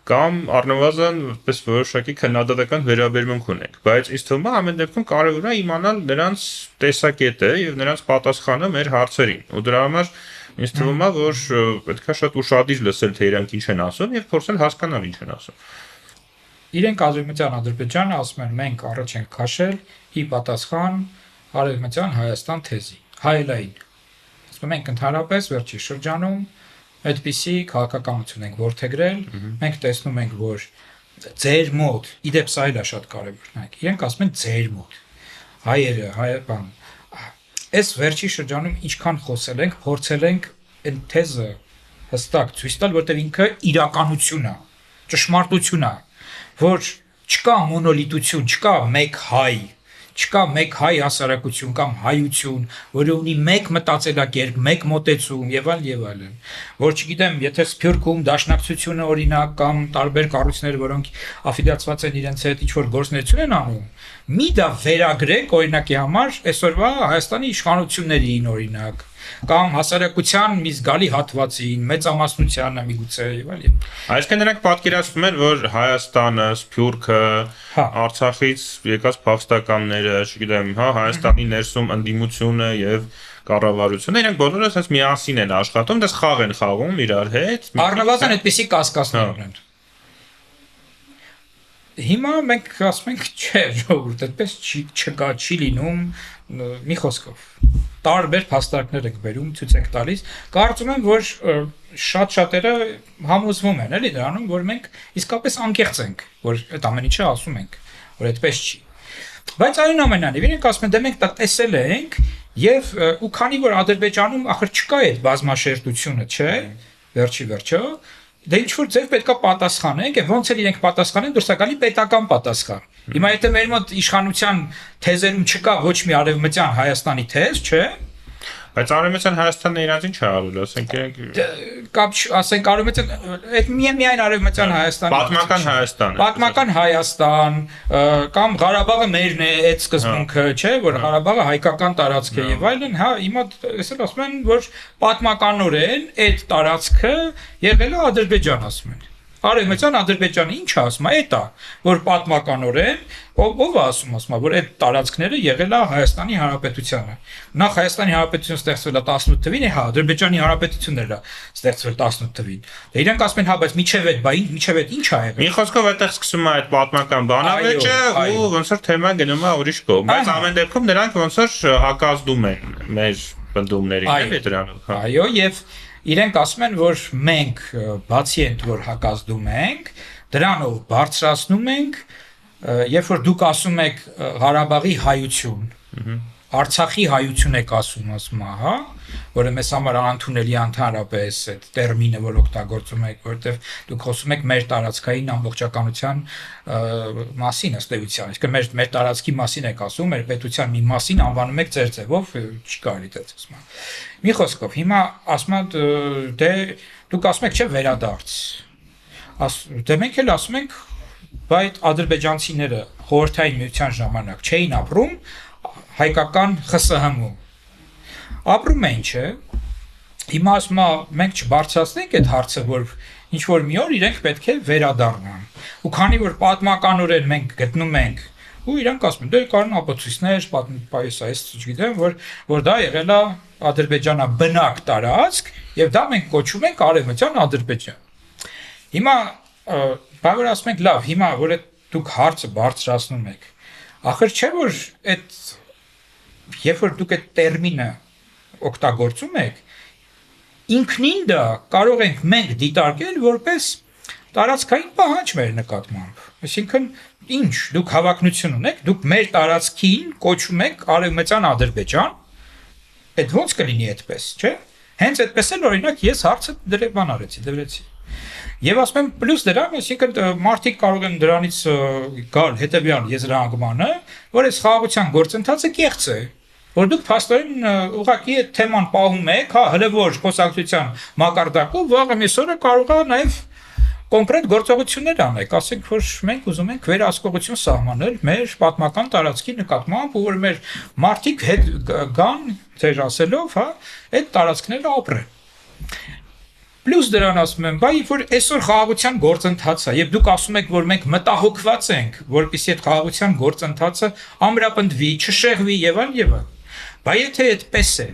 Կամ առնվազն որպես որոշակի քննադատական վերաբերմունք ունենք, բայց ինձ թվում է ամեն դեպքում կարևոր է իմանալ նրանց տեսակետը եւ նրանց պատասխանը մեր հարցերին։ Ու դրա համար ինձ թվում է, որ պետք է շատ ուշադիր լսել, թե իրանք ինչ են ասում եւ փորձել հասկանալ ինչ են ասում։ Իրենք Արևմտյան Ադրբեջանը ասում են մենք առաջ ենք քաշել ի պատասխան Արևմտյան Հայաստան թեզի։ Հայելային։ Ասում ենք ընդհանրապես վերջի շրջանում այդպիսի քաղաքականություն ենք ворթեգրել, մենք տեսնում ենք, որ ձեր մոտ, իդեպ սա էլ է շատ կարևոր, նայեք, իրենք ասում են ձեր մոտ, հայերը, հայաբան, այս վերջի շրջանում ինչքան խոսել ենք, փորձել ենք այն թեզը հստակ ցույց տալ, որտեղ ինքը իրականություն է, ճշմարտություն է, որ չկա մոնոլիտություն, չկա մեկ հայ, չկա մեկ հայ հասարակություն կամ հայություն, որը ունի մեկ մտածելակերպ, մեկ մոտեցում եւ այլն, որ չգիտեմ, եթե Սփյուռքում դաշնակցությունը օրինակ կամ տարբեր կառույցներ, որոնք աֆիլիացված են իրենց հետ ինչ-որ գործունեություն են անում, մի դա վերագրեք օրինակի համար այսօրվա Հայաստանի իշխանություններին օրինակ կամ հասարակության մի զգալի հատվածին, մեծամասնությանը միգուցե եւ այլն։ Այսինքն նրանք պատկերացնում են, որ Հայաստանը, Սփյուռքը, Արցախից եկած փախստականները, չգիտեմ, հա, Հայաստանի ներսում ընդդիմությունը եւ կառավարությունը, իրենք բոլորը ասես միասին են աշխատում, դες խաղ են խաղում իրար հետ։ Առնվազն այդպիսի կասկածներ ունեն։ Հիմա մենք ասում ենք, չէ, ժողովուրդ, այդպես չկա, չի լինում, մի խոսքով։ տարբեր փաստարկներ եք բերում, ցույց եք տալիս, կարծում եմ, որ շատ-շատերը համոզվում են, էլի դրանում, որ մենք իսկապես անկեղծ ենք, որ այդ ամեն ինչը ասում ենք, որ այդպես չի։ Բայց այնուամենայնիվ իրենք ասում են, դե մենք դա տեսել ենք եւ ու քանի որ Ադրբեջանում ախր չկա այդ բազմաշերտությունը, չէ, վերջի, դե ինչ որ ձև պետքա պատասխանենք եւ ոնց էլ իրենք պատասխանեն, դուրս է գալի պետական պատասխան։ Հիմա եթե մեր մոտ իշխանության թեզերում չկա ոչ մի արևմտյան Հայաստանի թեզ, չէ։ Բայց Արևմտյան Հայաստանը իրանց ինչ է արել, ասենք ասենք Արևմտյան այդ միայն Արևմտյան Հայաստանը պատմական Հայաստան կամ Ղարաբաղը մերն է այդ սկզբունքը, չէ, որ Ղարաբաղը հայկական տարածք է եւ այլն, հա, հիմա այսօր ասում են, որ պատմականորեն այդ տարածքը եղել է Ադրբեջան, ասում են։ Արևմտյան Ադրբեջանը ինչ ասում է, դա որ պատմականորեն ով ասում է, որ այդ տարածքները եղել է Հայաստանի Հանրապետությանը։ Նախ Հայաստանի Հանրապետությունը ստեղծվել է 18 թվին, հա, Ադրբեջանի Հանրապետությունն էր ստեղծվել 18 թվին։ Դե իրանք ասում են, հա, բայց միջև այդ ինչ ա եղել։ Մի խոսքով այդտեղ սկսում է այդ պատմական բանավեճը ու ոնց որ թեման գնում է ուրիշ կողմ, բայց ամեն դեպքում նրանք ոնց որ հակազդում են մեր բնդումներին, էլի դրանով։ Այո, եւ իրենք ասում են, որ մենք բացի այն որ հակազդում ենք, դրանով բարձրացնում ենք, երբ որ դուք ասում եք Ղարաբաղի հայություն, Արցախի հայություն եք ասում, հա, որը մեզ համար անընդունելի ընդհանրապես այդ տերմինը, որ օգտագործում եք, որովհետև դուք խոսում եք մեր տարածքային ամբողջականության մասին, ըստ էության, այսինքն մեր տարածքի մասին եք ասում, մեր պետության մի մասին անվանում եք ձեր ձևով, չի կարելի դա ասում։ Մի խոսքով, հիմա ասում են, դե դուք ասում եք, չէ, վերադարձ։ Դե մենք էլ ասում ենք, բայց ադրբեջանցիները խորհրդային միության ժամանակ չէին ապրում հայկական ԽՍՀՄ-ում։ Ապրում են, չէ։ Հիմա ասում եմ, մենք չբարձրացնենք այդ հարցը, որ ինչ որ մի օր իրենք պետք է վերադառնան։ Ու քանի որ պատմականորեն մենք գտնում ենք, ու իրանք ասում են, դե կան ապացույցներ, այս չգիտեմ, որ դա եղել է ադրբեջանաբնակ տարածք, եւ դա մենք կոչում ենք Արևմտյան Ադրբեջան։ Հիմա բավարար ասում ենք, լավ, հիմա որ դուք հարցը բարձրացնում եք, ախր չէ որ այդ երբ որ դուք այդ տերմինը օգտագործում եք, ինքնին դա կարող ենք մենք դիտարկել որպես տարածքային պահանջ մեր նկատմամբ։ Այսինքն ինչ, դուք հավակնություն ունեք, դուք մեր տարածքին կոչում եք Արևմտյան Ադրբեջան, այդ ո՞նց կլինի այդպես, չէ՞։ Հենց այդպես էլ օրինակ ես հարցը դրեցի։ Եվ ասում եմ պլյուս դրան, այսինքն մարդիկ կարող են դրանից գալ հետևյալ եզրահանգմանը, որ այս խաղաղության գործընթացը կեղծ է, որ դուք փաստորեն ուղղակի այդ թեման պահում եք, հա, հլվոր խոսակցության մակարդակով, վաղը միսօրը կարող է նաև կոնկրետ գործողություններ անեք, ասենք որ մենք ուզում ենք վերահսկողություն սահմանել մեր պատմական տարածքի նկատմամբ, ու որ մեր մարդիկ հետ գան, ձեր ասելով, հա, այդ տարածքները ապրեն։ Պլյուս դրան ասում եմ, բայ որ այսօր խաղաղության գործընթացը, եւ դուք ասում եք, որ մենք մտահոգված ենք, որպեսզի այդ խաղաղության գործընթացը ամրապնդվի, չշեղվի եւ այլն։ Բայց եթե այդպես է,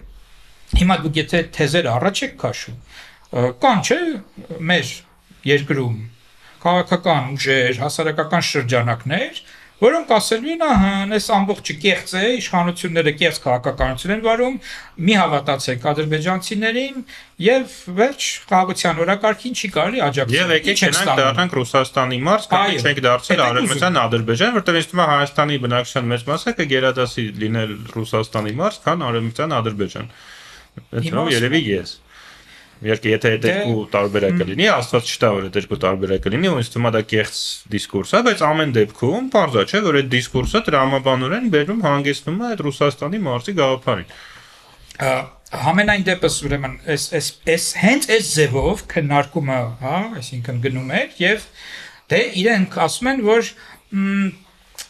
հիմա դուք եթե թեզեր առաջ եք քաշում, կան չէ մեր երկրում քաղաքական ուժեր, հասարակական շրջանակներ, որոնք ասելու են, ահա, այս ամբողջը կեղծ է, իշխանությունները կեղծ քաղաքականություն են վարում, մի հավատացեք ադրբեջանցիներին եւ վերջ խաղաղության օրակարգին չի կարելի աջակցել։ Եվ եկեք գնանք դառնանք Ռուսաստանի մարզ, կամ չենք դարձել Արևմտյան Ադրբեջան, որտեղ ինձ թվում է Հայաստանի բնակչության մեծ մասը կգերադասի լինել Ռուսաստանի մարզ, քան Արևմտյան Ադրբեջան։ Դա երևի ես։ Եթե այդ երկու տարբերակը լինի, Աստված չտա որ այդ երկու տարբերակը լինի, ու ինձ թվում է դա կեղծ դիսկուրս է, բայց ամեն դեպքում բարձա չէ, որ այդ դիսկուրսը տրամաբանորեն բերում հանգեցնում է այդ Ռուսաստանի մարզի գաղափարին։ Համենայն դեպս ուրեմն այս հենց այս ձևով քննարկումը, հա, այսինքն գնում էր եւ դե իրենք ասում են, որ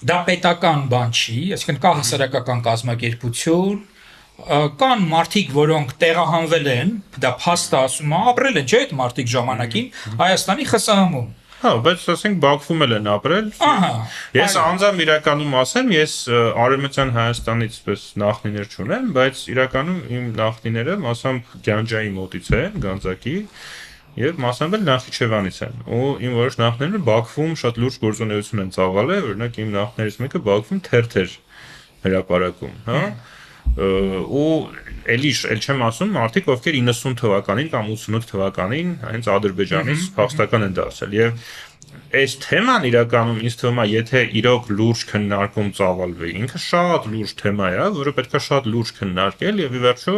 դա պետական բան չի, այսինքն կա հասարակական կազմակերպություն, կան մարդիկ, որոնք տեղահանվել են, դա փաստ ասում է, ապրել են, չէ՞, այդ մարդիկ ժամանակին Հայաստանի ԽՍՀՄ-ում։ Հա, բայց ասենք Բաքվում էլ են ապրել։ Ահա։ Ես անձամբ իրականում ասեմ, ես Արևմտյան Հայաստանից պես նախնիներ չունեմ, բայց իրականում իմ նախնիները մասամբ Գանջայի մոտից են, Գանձակի, եւ մասամբ էլ Նախիջևանից են։ Ու իմ որոշ նախնիները Բաքվում շատ լուրջ գործունեություն են ծավալել, օրինակ իմ նախներից մեկը Բաքվում թերթեր հրապարակում, հա։ ու էլի էլ չեմ ասում մարդիկ ովքեր 90 թվականին կամ 88 թվականին հենց Ադրբեջանից փախստական են դարձել եւ այս թեման իրականում ինձ թվում է եթե իրոք լուրջ քննարկում ծավալվի ինքը շատ լուրջ թեմա է որը պետքա շատ լուրջ քննարկել եւ ի վերջո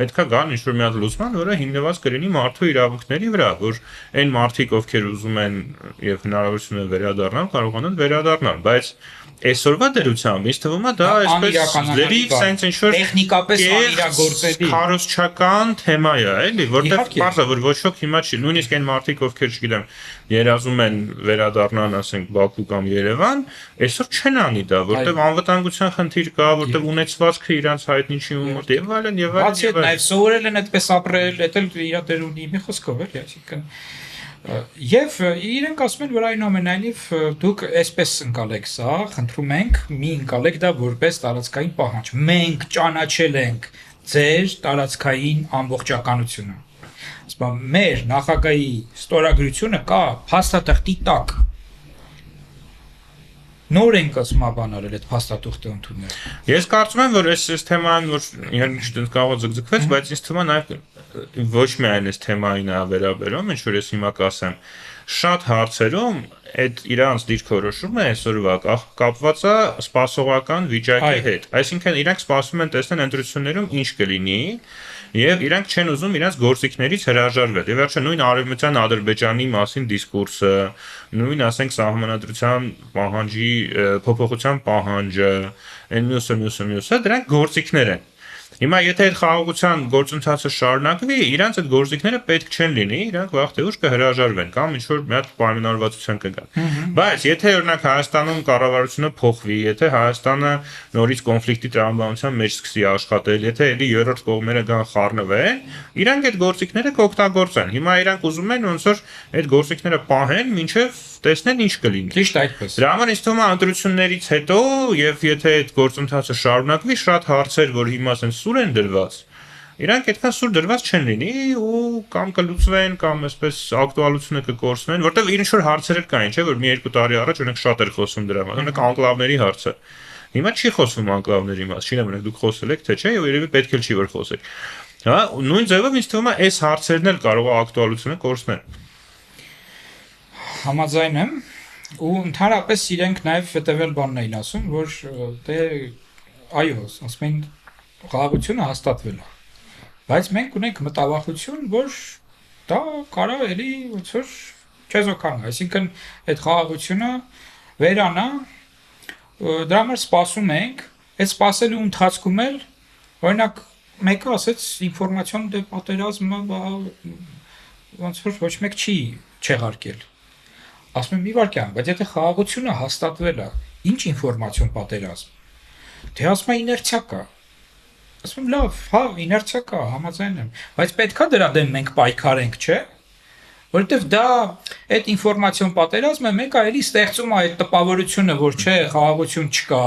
պետքա գան ինչ-որ մի հատ լուսման, որը հիմնված կլինի մարդու իրավունքների վրա, որ այն մարդիկ, ովքեր ուզում են եւ հնարավորություն են վերադառնալ, կարողանան վերադառնալ, բայց այսօրվա դրությամբ ինձ թվում է դա այսպես լրիվ sense ինչ-որ տեխնիկապես անիրագործելի քարոզչական թեմա է, էլի, որտեղ բարձր որ ոչ ոք հիմա չի, նույնիսկ այն մարդիկ, ովքեր չգիտեմ, երազում են վերադառնալ, ասենք, Բաքու կամ Երևան, այսօր չեն անի դա, որտեղ անվտանգության խնդիր կա, որտեղ ունեցվածքը իրանց հայտնի չի ու մոտ եւ այլն եւ այլն։ Բացի այդ նաեւ սովորել են այդպես ապրել, դա էլ իր դեր ունի մի խոսքով էլի, այսինքն Եվ իրենք ասում են, որ այնուամենայնիվ դուք այսպես ընկալեք սա, խնդրում ենք, մի ընկալեք դա որպես տարածքային պահանջ։ Մենք ճանաչել ենք ձեր տարածքային ամբողջականությունը։ Ասում մեր նախագահի ստորագրությունը կա փաստաթղթի տակ։ Նոր ենք ասում բանալել այդ փաստաթուղթը ընդունել։ Ես կարծում եմ, որ այս թեման, որ իհարկե կարող է ձգձգվեց, բայց ինձ թվում է նաև ոչ միայն այս թեմային է վերաբերում, ինչ որ ես հիմա կասեմ, շատ հարցերում այդ իրանց դիրքորոշումը այսօրվա կապված է սպասողական վիճակի հետ։ Այսինքն իրանք սպասում են տեսնել ընտրություններում ինչ կլինի եւ իրանք չեն ուզում իրենց գործիքներից հրաժարվել։ Եվ վերջը նույն արևմտյան Ադրբեջանի մասին դիսկուրսը, նույն ասենք սահմանադրության պահանջի փոփոխության պահանջը, այն մյուսը, դրանք գործիքներ են։ Հիմա եթե այդ խաղաղության գործընթացը շարունակվի, իրանց այդ գործիքները պետք չեն լինի, իրանք վաղ թե ուշ կհրաժարվեն կամ ինչ որ մի հատ պայմանավորվածության կգան։ Բայց եթե օրինակ Հայաստանում կառավարությունը փոխվի, եթե Հայաստանը նորից կոնֆլիկտի տրամաբանության մեջ սկսի աշխատել, եթե էլի երրորդ կողմերը գան խառնվեն, իրանք այդ գործիքները կօգտագործեն։ Հիմա իրանք ուզում են ոնց որ այդ գործիքները պահեն, մինչև տեսնեն ինչ կլինի։ Ճիշտ այդպես։ Դրա համար ինձ թվում է ընտրություններից հետո եւ եթե այդ գործընթացը շարունակվի, շատ հարցեր, որ հիմա ասեն սուր են դրված, իրանք այդքան սուր դրված չեն լինի ու կամ կլուծվեն կամ այսպես ակտուալությունը կկորցնեն, որտեղ ինչ որ հարցեր կային, չէ՞ որ մի երկու տարի առաջ օրինակ շատ էր խոսում դրա մասին, օրինակ անկլավների հարցը։ Հիմա չի խոսվում անկլավների մասին, չինեմ դուք խոսել եք թե չէ, եւ երևի պետք էլ չի որ խոսեք։ Հա, նույն ձևով ինձ թվում է այս հարցերն էլ կարող է ակտուալությունը կորցնել։ Համաձայն եմ ու ընդհանրապես իրենք նաև հետևել բանն էին ասում, որ դե այո, ասում են խաղաղությունը հաստատվել է։ Բայց մենք ունենք մտավախություն, որ դա կարող է էլի ոնց որ չեզոքանա, այսինքն այդ խաղաղությունը վերանա, դրա համար սպասում ենք, այդ սպասելու ընթացքում էլ օրինակ մեկը ասեց ինֆորմացիոն դե պատերազմը ոնց որ ոչ մեկ չի չեղարկել։ Ասում եմ մի վարքյան, բայց եթե խաղաղությունը հաստատվել է, ինչ ինֆորմացիոն պատերազմ։ Դե ասում եմ իներցիա կա։ Ասում եմ լավ, հա, իներցիա կա, համաձայն եմ, բայց պետքա դրա դեմ մենք պայքարենք, չէ՞։ Որովհետև դա այդ ինֆորմացիոն պատերազմը մեկը էլի ստեղծում է այդ տպավորությունը, որ չէ, խաղաղություն չկա։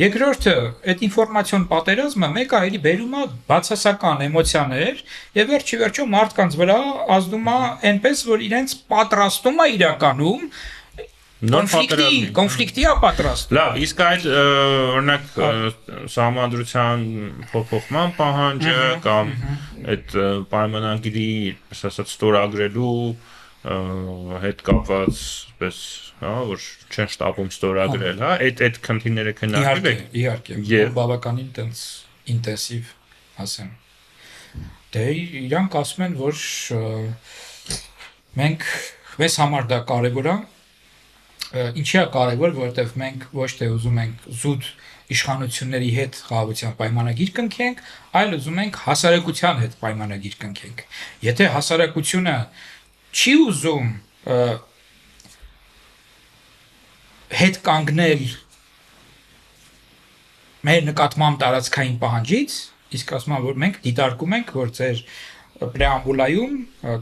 Երկրորդը, այդ ինֆորմացիոն պատերազմը մեկը էլի բերում է բացասական էմոցիաներ եւ վերջի մարդկանց վրա ազդում է այնպես, որ իրենց պատրաստում է իրականում կոնֆլիկտի է պատրաստ։ Լավ, իսկ այդ օրինակ սահմանադրության փոփոխման պահանջը կամ այդ պայմանագրի, ասած, ստորագրելու հետ կապված, այսպես, հա, որ չեն շտապում ստորագրել, հա, այդ քննիները քննարկվել եք։ Իհարկե, բավականին տենց ինտենսիվ, ասեմ։ Դե իրանք ասում են, որ մենք մեզ համար դա կարևոր է, ինչի է կարևոր, որովհետև մենք ոչ թե ուզում ենք զուտ իշխանությունների հետ խաղաղության պայմանագիր կնքենք, այլ ուզում ենք հասարակության հետ պայմանագիր կնքենք։ Եթե հասարակությունը չի ուզում հետ կանգնել մեր նկատմամբ տարածքային պահանջից, իսկ ասում եմ, որ մենք դիտարկում ենք, որ ձեր պրեամբուլայում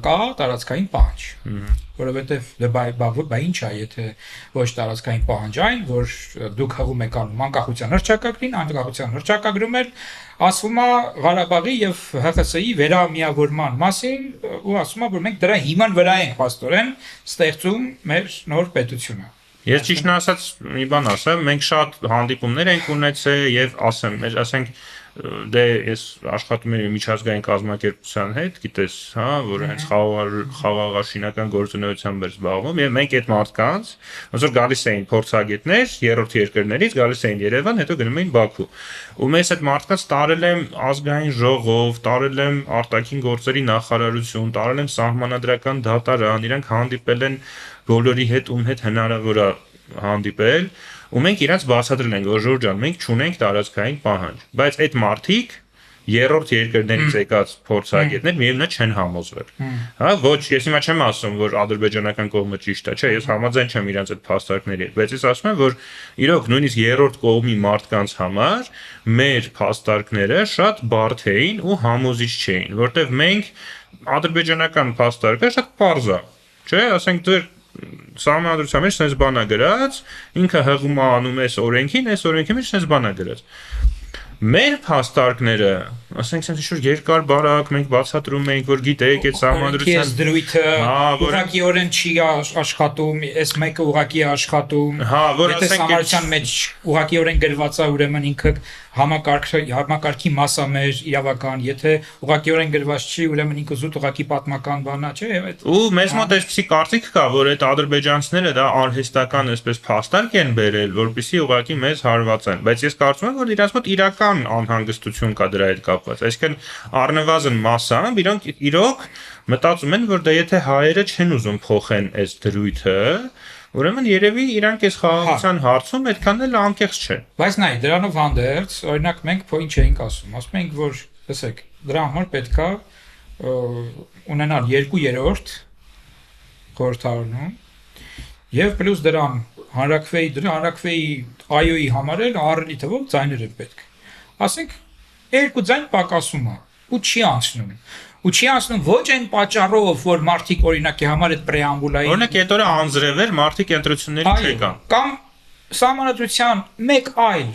կա տարածքային պահանջ, որովհետև բա ինչ է, եթե ոչ տարածքային պահանջ այն, որ դուք հղում եք անում անկախության հռչակագրին, անկախության հռչակագրում էլ ասվում է Ղարաբաղի եւ ՀԽՍ-ի վերամիավորման մասին ու ասում է, որ մենք դրա հիման վրա ենք փաստորեն ստեղծում մեր նոր պետությունը։ Ես ճիշտն ասած մի բան ասեմ, մենք շատ հանդիպումներ ենք ունեցել եւ ասենք դե ես աշխատում եմ միջազգային կազմակերպության հետ, գիտես, հա, որ հենց խաղաղաշինական գործունեությամբ էր զբաղվում, եւ մենք այդ մարդկանց ոնց որ գալիս էին փորձագետներ երրորդ երկրներից, գալիս էին Երևան, հետո գնում էին Բաքու։ Ու ես այդ մարդկանց տարել եմ ազգային ժողով, տարել եմ արտաքին գործերի նախարարություն, տարել եմ սահմանադրական դատարան, իրանք հանդիպել են բոլորի հետ, ում հետ հնարավոր է հանդիպել, ու մենք իրանց բացատրել ենք, որ Ժորժ ջան, մենք չունենք տարածքային պահանջ, բայց այդ մարդիկ երրորդ երկրներից եկած փորձագետներ միևնույն է չեն համոզվել։ Հա, ոչ, ես հիմա չեմ ասում, որ ադրբեջանական կողմը ճիշտ է, չէ, ես համաձայն չեմ իրանց այդ փաստարկների հետ, բայց ես ասում եմ, որ իրոք նույնիսկ երրորդ կողմի մարդկանց համար մեր փաստարկները շատ բարդ էին ու համոզիչ չէին, որտեղ մենք ադրբեջանական փաստարկը շատ պարզ է, չէ, ասենք դեռ Սահմանադրության մեջ sense բանա գրած, ինքը հղում է անում այս օրենքի մեջ sense բանա գրած։ Մեր փաստարկները, ասենք sense ինչ-որ երկար բարակ մենք բացատրում ենք, որ գիտեք, այդ սահմանադրության դրույթը ուղղակիորեն չի աշխատում, այս մեկը ուղղակի է աշխատում։ Հա, որ ասենք սահմանադրության մեջ ուղղակիորեն գրված է, ուրեմն ինքը համակարգի մասա մեր իրավական, եթե ուղղակիորեն գրված չի, ուրեմն ինքը զուտ ուղղակի պատմական բան է, չէ՞, այդ ու մեզ մոտ այսպեսի կարծիք կա, որ այդ ադրբեջանցիները դա արհեստական այսպես փաստարկ են բերել, որպեսզի ուղղակի մեզ հարվածեն, բայց ես կարծում եմ, որ իրաց մոտ իրական անհանգստություն կա դրա հետ կապված, այսինքն առնվազն մասամբ իրենք իրոք մտածում են, որ դա եթե հայերը չեն ուզում փոխեն այս դրույթը, ուրեմն երևի իրանք այս խաղաղության հարցում այդքան էլ անկեղծ չեն։ Բայց նայ, դրանով հանդերձ, օրինակ մենք ինչ էինք ասում, ասում ենք, որ տեսեք, դրա համար պետքա ունենալ 2/3 խորհրդարանում եւ պլյուս դրան հանրաքվեի այոյի համար էլ առելի թվով ձայներ են պետք։ Ասենք 2 ձայն պակասում է ու չի անցնում։ Ու չի անցնում ոչ այն պատճառով, որ մարդիկ օրինակի համար այդ պրեամբուլային օրինակ այդ օրը անձրև էր, մարդիկ ընտրությունների չեկան։ Կամ սահմանադրության մեկ այլ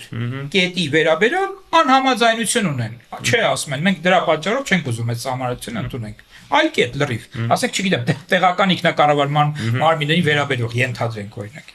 կետի վերաբերյալ անհամաձայնություն ունեն։ Չէ, ասում են, մենք դրա պատճառով չենք ուզում այդ սահմանադրությունը ընդունենք։ Այլ կետ լրիվ։ Ասենք, չգիտեմ, տեղական ինքնակառավարման մարմինների վերաբերող ենթադրենք օրինակ։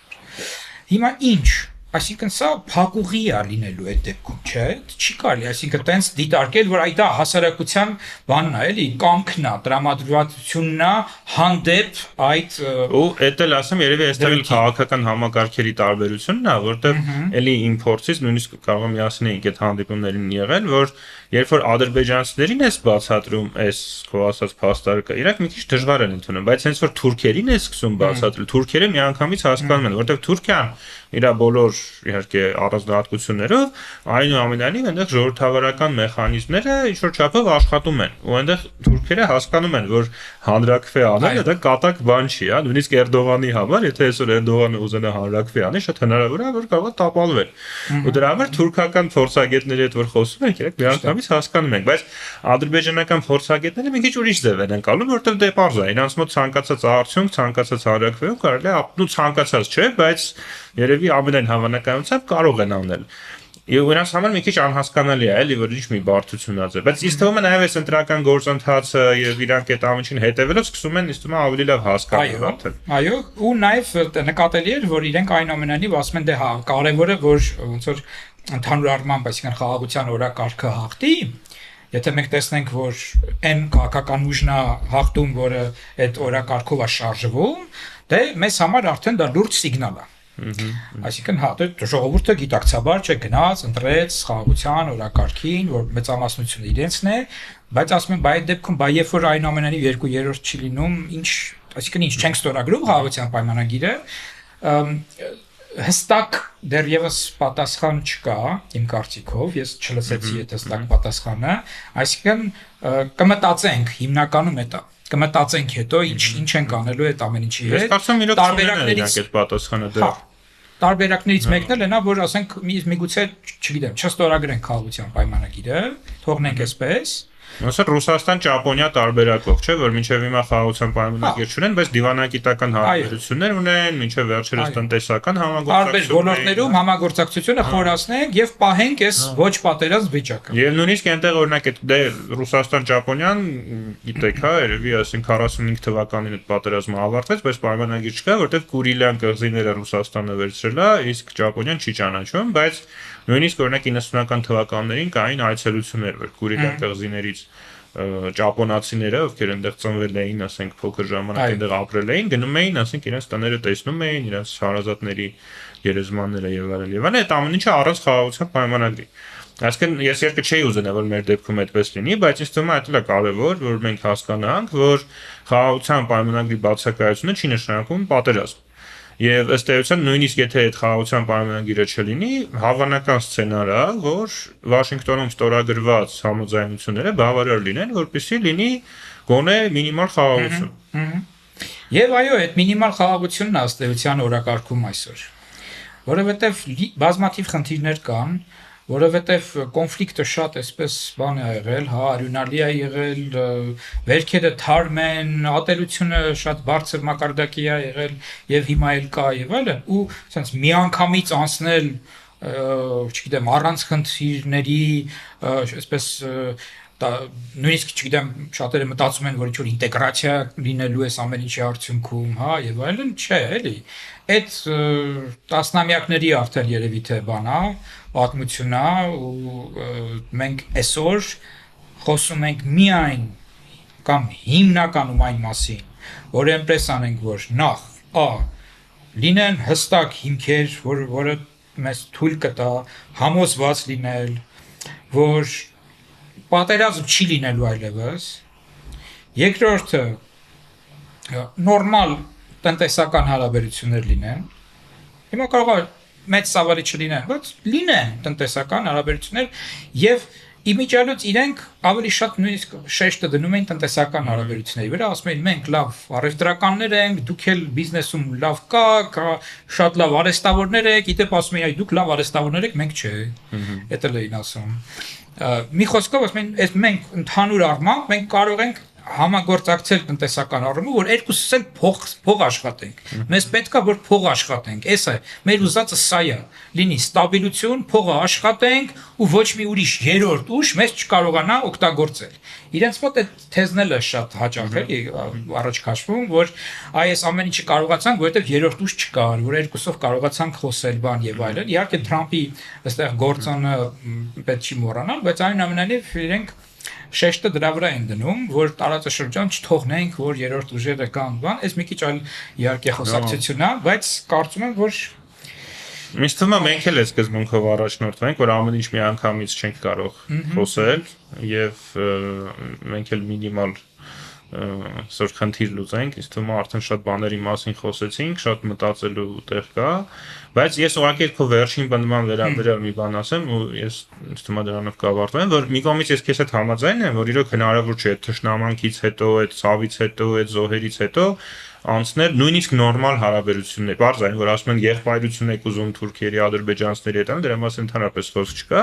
Հիմա ինչ Այսինքն սա փակուղի է լինելու այդ դեպքում, չէ՞, չի կարելի, այսինքն տենց դիտարկել, որ այդ հասարակության բանն է, էլի, կամքն է, տրամադրվածությունն է հանդեպ այդ ու էդ էլ ասեմ, երևի այստեղ էլ քաղաքական համակարգերի տարբերությունն է, որտեղ էլի իմ փորձից նույնիսկ կարող եմ միասնենք այդ հանդիպումներին եղել, որ երբ որ ադրբեջանցիներին ես բացատրում այս քո ասած փաստարկը, իրանք մի քիչ դժվար են ընդունում, բայց հենց որ թուրքերին է սկսում բացատրել, թուրքերը միանգամից հասկանում են, որտեղ Թուրքիան իր բոլոր իհարկե առանձնահատկություններով, այնուամենայնիվ այնտեղ ժողովրդավարական մեխանիզմները ինչ-որ չափով աշխատում են, ու այնտեղ թուրքերը հասկանում են, որ հանրաքվե անելը դա կատակ բան չի, հա, նույնիսկ Էրդողանի համար, եթե այսօր Էրդողանը ուզենա հանրաքվե անել, շատ հնարավոր է, որ կարող է տապալվել։ Ու դրա համար թուրքական փորձագետների հետ որ խոսում ենք, իրենք միանգամից հասկանում ենք, բայց ադրբեջանական փորձագետները մի քիչ ուրիշ ձև են անցնում, որտեղ դե պարզ է, իրանց մոտ ցանկացած արդյունք, ցանկացած հանրաքվեում կարելի է ցանկացած չէ, բայց երևի ամենայն հավանականությամբ կարող են անել։ Եվ իրանց համար մի քիչ անհասկանալի է, էլի որ ինչ մի բարդություն ածել, բայց ինձ թվում է նաև այս ընտրական գործընթացը եւ իրանք այդ ամենին հետևելով սկսում են ինձ թվում է ավելի լավ հասկանալ արդեն։ Այո, ու նաև նկատելի է, որ իրենք այնուամենայնիվ ասում են դե հա, կարևորը որ ոնց որ ընդհանուր առմամբ, այսինքն խաղաղության օրակարգը հաղթի, եթե մենք տեսնենք, որ այն քաղաքական ուժն է հաղթում, որը այդ օրակարգով է շարժվում, դե մեզ համար արդեն դա լուրջ սիգնալ է։ Այսինքն հա, ժողովուրդը գիտակցաբար չէ գնաց, ընտրեց խաղաղության օրակարգին, որ մեծամասնությունը իրենցն է, բայց ասում են, բայ այդ դեպքում, բայ երբ որ այնուամենայնիվ 2/3 չի լինում, ինչ, այսինքն ինչ չենք ստորագրում խաղաղության պայմանագիրը, հստակ դեռևս պատասխան չկա իմ կարծիքով, ես չլսեցի այդ հստակ պատասխանը, այսինքն կմտածենք հիմնականում դա կմտածենք հետո ինչ ենք անելու այդ ամեն ինչի հետ։ Ես կարծում եմ իրոք չունեն իրենք այդ պատասխանը դեռ։ Տարբերակներից մեկն էլ է նա, որ ասենք միգուցե, չգիտեմ, չստորագրենք խաղաղության պայմանագիրը, թողնենք այսպես, Ոսը Ռուսաստան-Ճապոնիա տարբերակով, չէ, որ մինչև հիմա խաղաղության պայմանագիր չունեն, բայց դիվանագիտական հարաբերություններ ունեն, մինչև վերջերս տնտեսական տարբեր ոլորտներում համագործակցությունը խորացնենք եւ պահենք այս ոչ պատերազմ վիճակը։ Եվ նույնիսկ այնտեղ օրինակ այդ դե Ռուսաստան-Ճապոնիան, գիտեք, հա, երևի ասենք 45 թվականին այդ պատերազմը ավարտվեց, բայց պայմանագիր չկա, որտեղ Կուրիլյան կղզիները Ռուսաստանը վերցրել է, իսկ Ճապոնիան չի ճանաչում, բայց նույնիսկ օրինակ 90-ական թվականներին կային այցելություններ, որ Կուրիլյան կղզիներից ճապոնացիները, ովքեր այնտեղ ծնվել էին, ասենք փոքր ժամանակ այնտեղ ապրել էին, գնում էին, ասենք իրենց տները տեսնում էին, իրենց հարազատների գերեզմանները եւ այլն եւ այլն, այդ ամեն ինչը առանց խաղաղության պայմանագրի։ Այսինքն ես երկը չէի ուզենա, որ մեր դեպքում այդպես լինի, բայց ինձ թվում է դա կարևոր, որ մենք հասկանանք, որ խաղաղության պայմանագրի բացակայությունը չի նշանակում պատերազմ։ Եվ ըստ էության նույնիսկ եթե այդ խաղաղության պայմանագիրը չլինի, հավանական սցենար է, որ Վաշինգտոնում ստորագրված համաձայնությունները բավարար լինեն, որպեսզի լինի գոնե մինիմալ խաղաղություն։ Եվ այո, այդ մինիմալ խաղաղությունն է ըստ էության օրակարգում այսօր, որովհետև բազմաթիվ խնդիրներ կան, որովհետև կոնֆլիկտը շատ այսպես բան է եղել, հա, արյունալի է եղել, վերքերը թարմ են, ատելությունը շատ բարձր մակարդակի է եղել եւ հիմա էլ կա եւ այլն, ու ասենց միանգամից անցնել, չգիտեմ, առանց խնդիրների, այսպես նույնիսկ չգիտեմ, շատերը մտածում են, որ ինչ-որ ինտեգրացիա լինելու է ամեն ինչի արդյունքում, հա, եւ այլն, չէ, էլի։ Այդ տասնամյակների արդեն երևի թե բան է, պատմություն է, ու մենք այսօր խոսում ենք միայն կամ հիմնականում այն մասին, որ այնպես անենք, որ նախ լինեն հստակ հիմքեր, որը մեզ թույլ կտա համոզված լինել, որ պատերազմ չի լինելու այլևս։ Երկրորդը նորմալ տնտեսական հարաբերություններ լինեն։ Հիմա կարող է մեծ ծավալի չլինեն, բայց լինեն տնտեսական հարաբերություններ եւ իմիջիալոց իրենք ավելի շատ նույնիսկ շեշտը դնում են տնտեսական հարաբերությունների վրա, ասում են մենք լավ առևտրականներ ենք, դուք էլ բիզնեսում լավ կա շատ լավ արհեստավորներ եք, իդեպ ասում են այ դուք լավ արհեստավորներ եք, մենք չէ։ Դա էլ էին ասում։ Մի խոսքով ասում են, մենք ընդհանուր առմամբ մենք կարող ենք համագործակցել տնտեսական առումով, որ երկուսս էլ փող աշխատենք։ Մեզ պետք է որ փող աշխատենք։ Էս է, մեր ուզածը սա է։ Լինի ստաբիլություն, փողը աշխատենք ու ոչ մի ուրիշ երրորդ ուժ մեզ չկարողանա օգտագործել։ Իրենց մոտ այդ թեզն էլ է շատ հաճախ էլի առաջ քաշվում, որ այս ամեն ինչը կարողացանք, որովհետև երրորդ ուժ չկար, որ երկուսով կարողացանք խոսել բան եւ այլն։ Իհարկե Թրամփի այստեղ գործոնը պետք չի մոռանալ, բայց այնուամենայնիվ իրենք շեշտը դրա վրա են դնում, որ տարածաշրջան չթողնենք, որ երրորդ ուժերը կան բան, այս մի քիչ այլ իհարկե խոսակցություն է, բայց կարծում եմ, որ ինձ թվում է մենք էլ այս սկզբունքով առաջնորդվենք, որ ամեն ինչ միանգամից չենք կարող խոսել եւ մենք էլ մինիմալ սոր խնդիր լուծենք, ինձ թվում է արդեն շատ բաների մասին խոսեցինք, շատ մտածելու տեղ կա, բայց ես ուղղակի քո վերջին բնդման վերաբերյալ մի բան ասեմ ու ես ինձ թվում է դրանով կավարտվեմ, որ մի կողմից ես քեզ հետ համաձայն եմ, որ իրոք հնարավոր չէ այդ թշնամանքից հետո, այդ ցավից հետո, այդ զոհերից հետո անցնել նույնիսկ նորմալ հարաբերություններ։ Բարձր այն, որ ասում են եղբայրություն եք ուզում թուրքերի, ադրբեջանցիների հետ, դրա մասին ընդհանրապես խոսք չկա,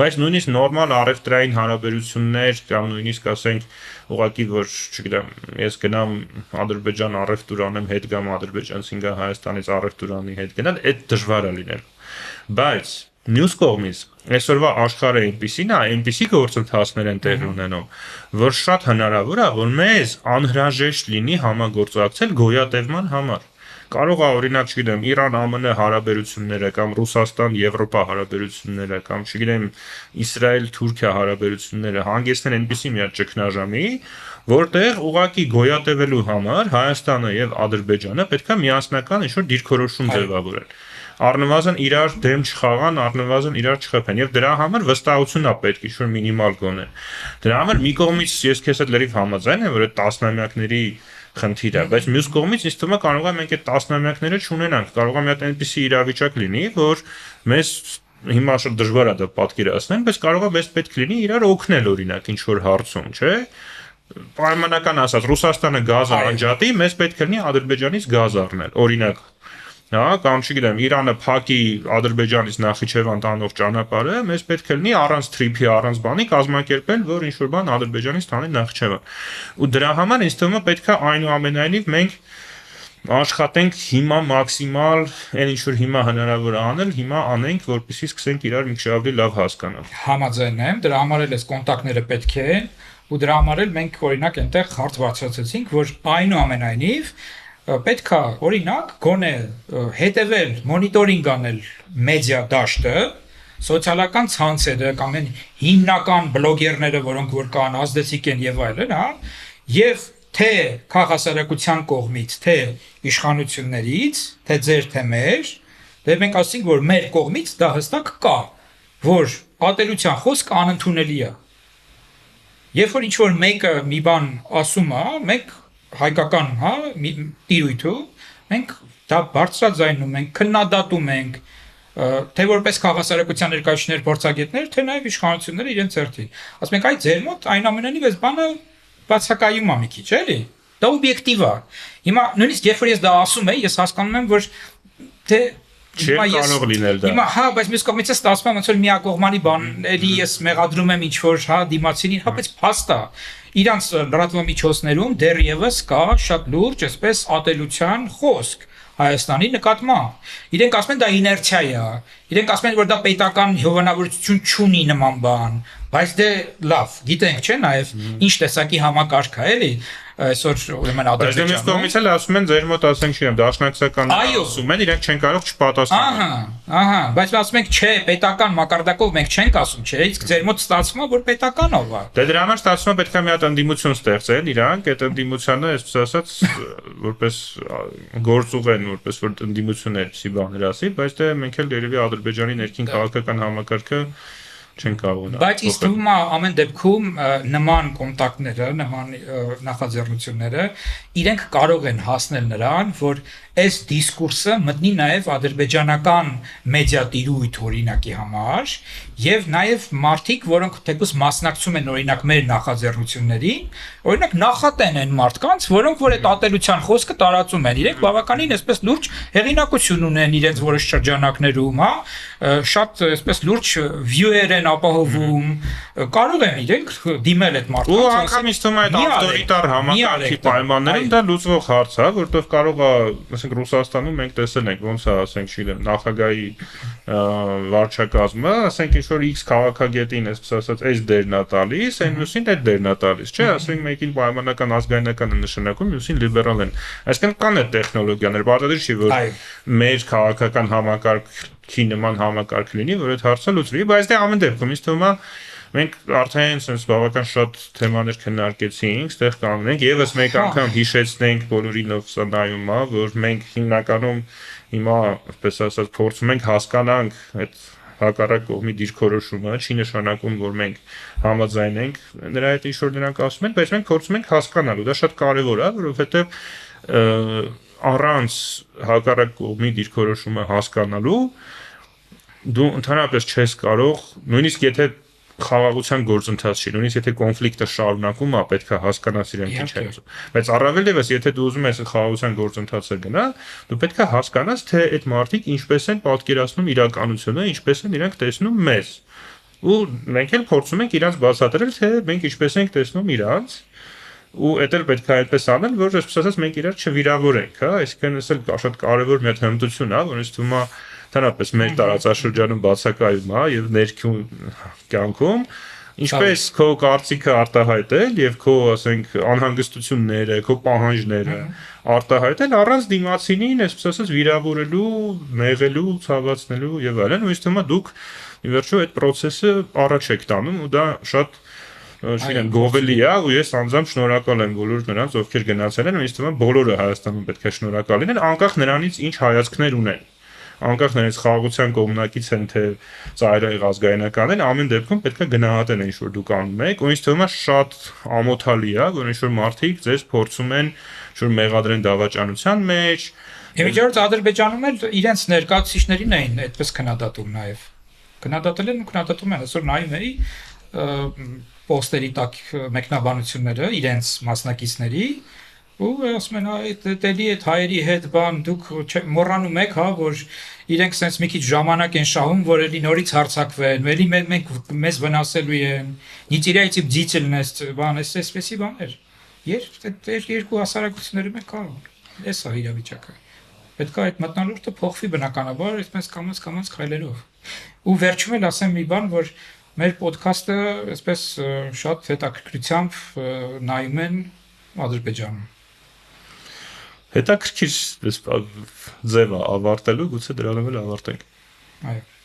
բայց նույնիսկ նորմալ առևտրային հարաբերություններ կամ նույնիսկ ասենք ուղղակի որ, չգիտեմ, ես գնամ Ադրբեջան առևտուր անեմ, հետ գամ ադրբեջանցին գա Հայաստանից առևտուր անի հետ գնալ, այդ դժվար է լինել։ Բայց մյուս կողմից այսօրվա աշխարհը այնպեսին է, այնպեսի գործընթացներ են տեղի ունենում, որ շատ հնարավոր է, որ մեզ անհրաժեշտ լինի համագործակցել գոյատևման համար։ Կարող է օրինակ, չգիտեմ, Իրան-ԱՄՆ հարաբերությունները կամ Ռուսաստան-Եվրոպա հարաբերությունները կամ չգիտեմ, Իսրայել-Թուրքիա հարաբերությունները հանգեցնեն այնպեսի մի հատ ճգնաժամի, որտեղ ուղղակի գոյատևելու համար Հայաստանը եւ Ադրբեջանը պետք է միասնական ինչ-որ դիրքորոշում ձևավորեն։ Առնվազն իրար դեմ չխաղան, առնվազն իրար չխփեն եւ դրա համար վստահություն է պետք ինչ-որ մինիմալ գոնե։ Դրա համար մի կողմից ես քեզ հետ լրիվ համաձայն եմ, որ այդ տասնամյակների խնդիր է, բայց մյուս կողմից ինձ թվում է կարող է մենք այդ տասնամյակները չունենանք, կարող է մի հատ այնպիսի իրավիճակ լինի, որ մեզ հիմա շատ դժվար է դա պատկերացնել, բայց կարող է մեզ պետք լինի իրար օգնել օրինակ ինչ որ հարցում, չէ՞։ Պայմանական ասած Ռուսաստանը գազ անջատի, մեզ պետք է լինի Ադրբեջանից գազ առնել, օրինակ։ հա, կամ չգիտեմ, Իրանը փակի Ադրբեջանից Նախիջևան տանող ճանապարհը, մեզ պետք է լինի առանց թրիփի, առանց բանի կազմակերպել, որ ինչ-որ բան Ադրբեջանից տանի Նախիջևան։ Ու դրա համար ինձ թվում է պետք է այնուամենայնիվ մենք աշխատենք հիմա մաքսիմալ այն ինչ որ հիմա հնարավոր է անել, հիմա անենք, որպեսզի սկսենք իրար մի քիչ ավելի լավ հասկանալ։ Համաձայն եմ, դրա համար էլ էս կոնտակտները պետք են, ու դրա համար էլ մենք օրինակ այնտեղ հարց բարձրացրեցինք, որ այնուամենայնիվ պետք է օրինակ գոնե հետևել, մոնիտորինգ անել մեդիա դաշտը, սոցիալական ցանցերը կամ այն հիմնական բլոգերները, որոնք որ կան, ազդեցիկ են եւ այլն, հա, եւ թե քաղաքասարակության կողմից, թե իշխանություններից, թե ձեր, թե մեր, դե մենք ասենք, որ մեր կողմից դա հստակ կա, որ ատելության խոսքը անընդունելի է։ Երբ որ ինչ-որ մեկը մի բան ասում է, մենք հայկական, հա, տիրույթու, մենք դա բարձրաձայնում ենք, քննադատում ենք, թե որպես քաղաքասարակության ներկայացուցիչներ, փորձագետներ, թե նաև իշխանությունները իրենց ձեռքին։ Ասում ենք, այ ձեր մոտ այնուամենայնիվ այս բանը բացակայում է մի քիչ, էլի։ Դա օբյեկտիվ է։ Հիմա նույնիսկ երբ որ ես դա ասում եմ, ես հասկանում եմ, որ թե Չի կարող լինել դա։ Հիմա հա, բայց մյուս կողմից ստացվում է ոնց որ միակողմանի բաների ես մեղադրում եմ ինչ որ հա դիմացինին, հա, բայց փաստ է։ Իրանց լրատվամիջոցներում դեռևս կա շատ լուրջ այսպես ատելության խոսք Հայաստանի նկատմամբ։ Իրենք ասում են դա իներցիա է։ Իրենք ասում են որ դա պետական հովանավորություն չունի նման բան, բայց դե լավ, գիտենք չէ նաև ինչ տեսակի համակարգ է, էլի։ Այսօր ուրեմն Ադրբեջանում։ Բայց դեմից էլ ասում են ձեր մոտ ասենք չեմ դաշնակցական ասում են իրենք չեն կարող չպատասխանել։ Ահա, բայց ասում ենք չէ, պետական մակարդակով մենք չենք ասում, չէ, իսկ ձեր մոտ ստացվում է որ պետականով է։ Դե դրա համար ստացվում է պետք է մի հատ ընդդիմություն ստեղծել իրանք, այդ ընդդիմությանը այսպես ասած որպես գործուղեն, որպես որ ընդդիմություն էսի բաներ ասի, բայց դե մենք էլ երևի Ադրբեջանի ներքին քաղաքական համակարգը չեն կարող։ Բայց ինձ թվում է ամեն դեպքում նման կոնտակտները, նման նախաձեռնությունները իրենք կարող են հասնել նրան, որ այս դիսկուրսը մտնի նաև ադրբեջանական մեդիա տիրույթ օրինակի համար եւ նաև մարդիկ, որոնք թեկուզ մասնակցում են օրինակ մեր նախաձեռնություններին, օրինակ նախատեն են մարդկանց, որոնք որ այդ ատելության խոսքը տարածում են, իրենք բավականին այսպես լուրջ հեղինակություն ունեն իրենց որոշ շրջանակներում, հա, շատ այսպես լուրջ view-եր են ապահովում, կարող են իրենք դիմել այդ մարդկանց։ Ու անգամ ինձ թվում է այդ ավտորիտար համակարգի պայմաններում դա լուծվող հարց է, որտեղ կարող է, ասենք Ռուսաստանում մենք տեսել ենք ոնց է, ասենք, չգիտեմ, նախագահի վարչակազմը, ասենք ինչ որ X քաղաքագետին, այսպես ասած, այս դերն է տալիս, այն մյուսին այդ դերն է տալիս, չէ՞, ասենք մեկին պայմանական ազգայնական է նշանակում, մյուսին լիբերալ են։ Այսինքն կան այդ տեխնոլոգիաներ, բացատրի չի որ մեր քաղաքական համակարգի նման համակարգ լինի, որ այդ հարցը լուծվի, բայց դե ամեն դեպքում ինձ թվում է մենք արդեն sense բավական շատ թեմաներ քննարկեցինք, ստեղ կանգնենք, եւս մեկ անգամ հիշեցնենք բոլորինով սա նայում է, որ մենք հիմնականում հիմա, այսպես ասած, փորձում ենք հասկանանք այդ հակառակ կողմի դիրքորոշումը, չի նշանակում, որ մենք համաձայնենք նրա հետ ինչ որ նրանք ասում են, բայց մենք փորձում ենք հասկանալ, ու դա շատ կարեւոր է, որովհետեւ առանց հակառակ կողմի դիրքորոշումը հասկանալու դու ընդհանրապես չես կարող, նույնիսկ եթե խաղաղության գործընթաց չի, նույնիսկ եթե կոնֆլիկտը շարունակում է, պետք է հասկանաս իրենք ինչ են ուզում։ Բայց առավել եւս, եթե դու ուզում ես խաղաղության գործընթացը գնալ, դու պետք է հասկանաս, թե այդ մարդիկ ինչպես են պատկերացնում իրականությունը, ինչպես են իրենք տեսնում մեզ։ Ու մենք էլ փորձում ենք իրանց բացատրել, թե մենք ինչպես ենք տեսնում իրանց, ու դա էլ պետք է այդպես անել, որ այսպես ասած մենք իրար չվիրավորենք, հա, այսինքն էս էլ շատ կարևոր մի հատ հմտություն է, որ ինձ թվում է Թարապես մեր տարածաշրջանում բացակայում է եւ ներքին կյանքում ինչպես քո կարծիքը արտահայտել եւ քո, ասենք, անհանգստությունները, քո պահանջները արտահայտել առանց դիմացինին, այսպես ասած, վիրավորելու, նեղելու, ցավացնելու եւ այլն, ու ինձ թվում է դուք ի վերջո այդ process-ը առաջ եք տանում ու դա շատ չգիտեմ գովելի է ու ես անձամբ շնորհակալ եմ բոլոր նրանց, ովքեր գնացել են, ու ինձ թվում է բոլորը Հայաստանում պետք է շնորհակալ լինեն, անկախ նրանից ինչ հայացքներ ունեն։ Անկախ նրանից խաղաղության կողմնակից են թե ծայրահեղ ազգայնական են, ամեն դեպքում պետք է գնահատեն ինչ որ դուք անում եք, ու ինձ թվում է շատ ամոթալի է, որ ինչ որ մարդիկ ձեզ փորձում են ինչ-որ մեղադրեն դավաճանության մեջ։ Միջորդ Ադրբեջանում էլ իրենց ներկայացուցիչներին էին այդպես քննադատում նաև։ Քննադատել են ու քննադատում են, այսօր նայում էի պոստերի տակ մեկնաբանությունները իրենց մասնակիցների, ու ասում են այդ տելի այդ հայերի հետ բան դուք մոռանում եք, հա, որ իրենք sense մի քիչ ժամանակ են շահում, որ էլի նորից հարցակվեն, էլի մենք մեզ վնասելու են, не теряйте бдительность, բան, էսպեսի բաներ։ Երկու հասարակություններում է կա։ Էս է իրավիճակը։ Պետք է այդ մտնոլորտը փոխվի բնականաբար, այսպես կամաց քայլերով։ Ու վերջում էլ ասեմ մի բան, որ մեր ոդքասթը այսպես շատ հետաքրքրությամբ նայում են Ադրբեջանում։ Հետաքրքիր ձև է ավարտելու, գուցե դրանով էլ ավարտենք։ Այո։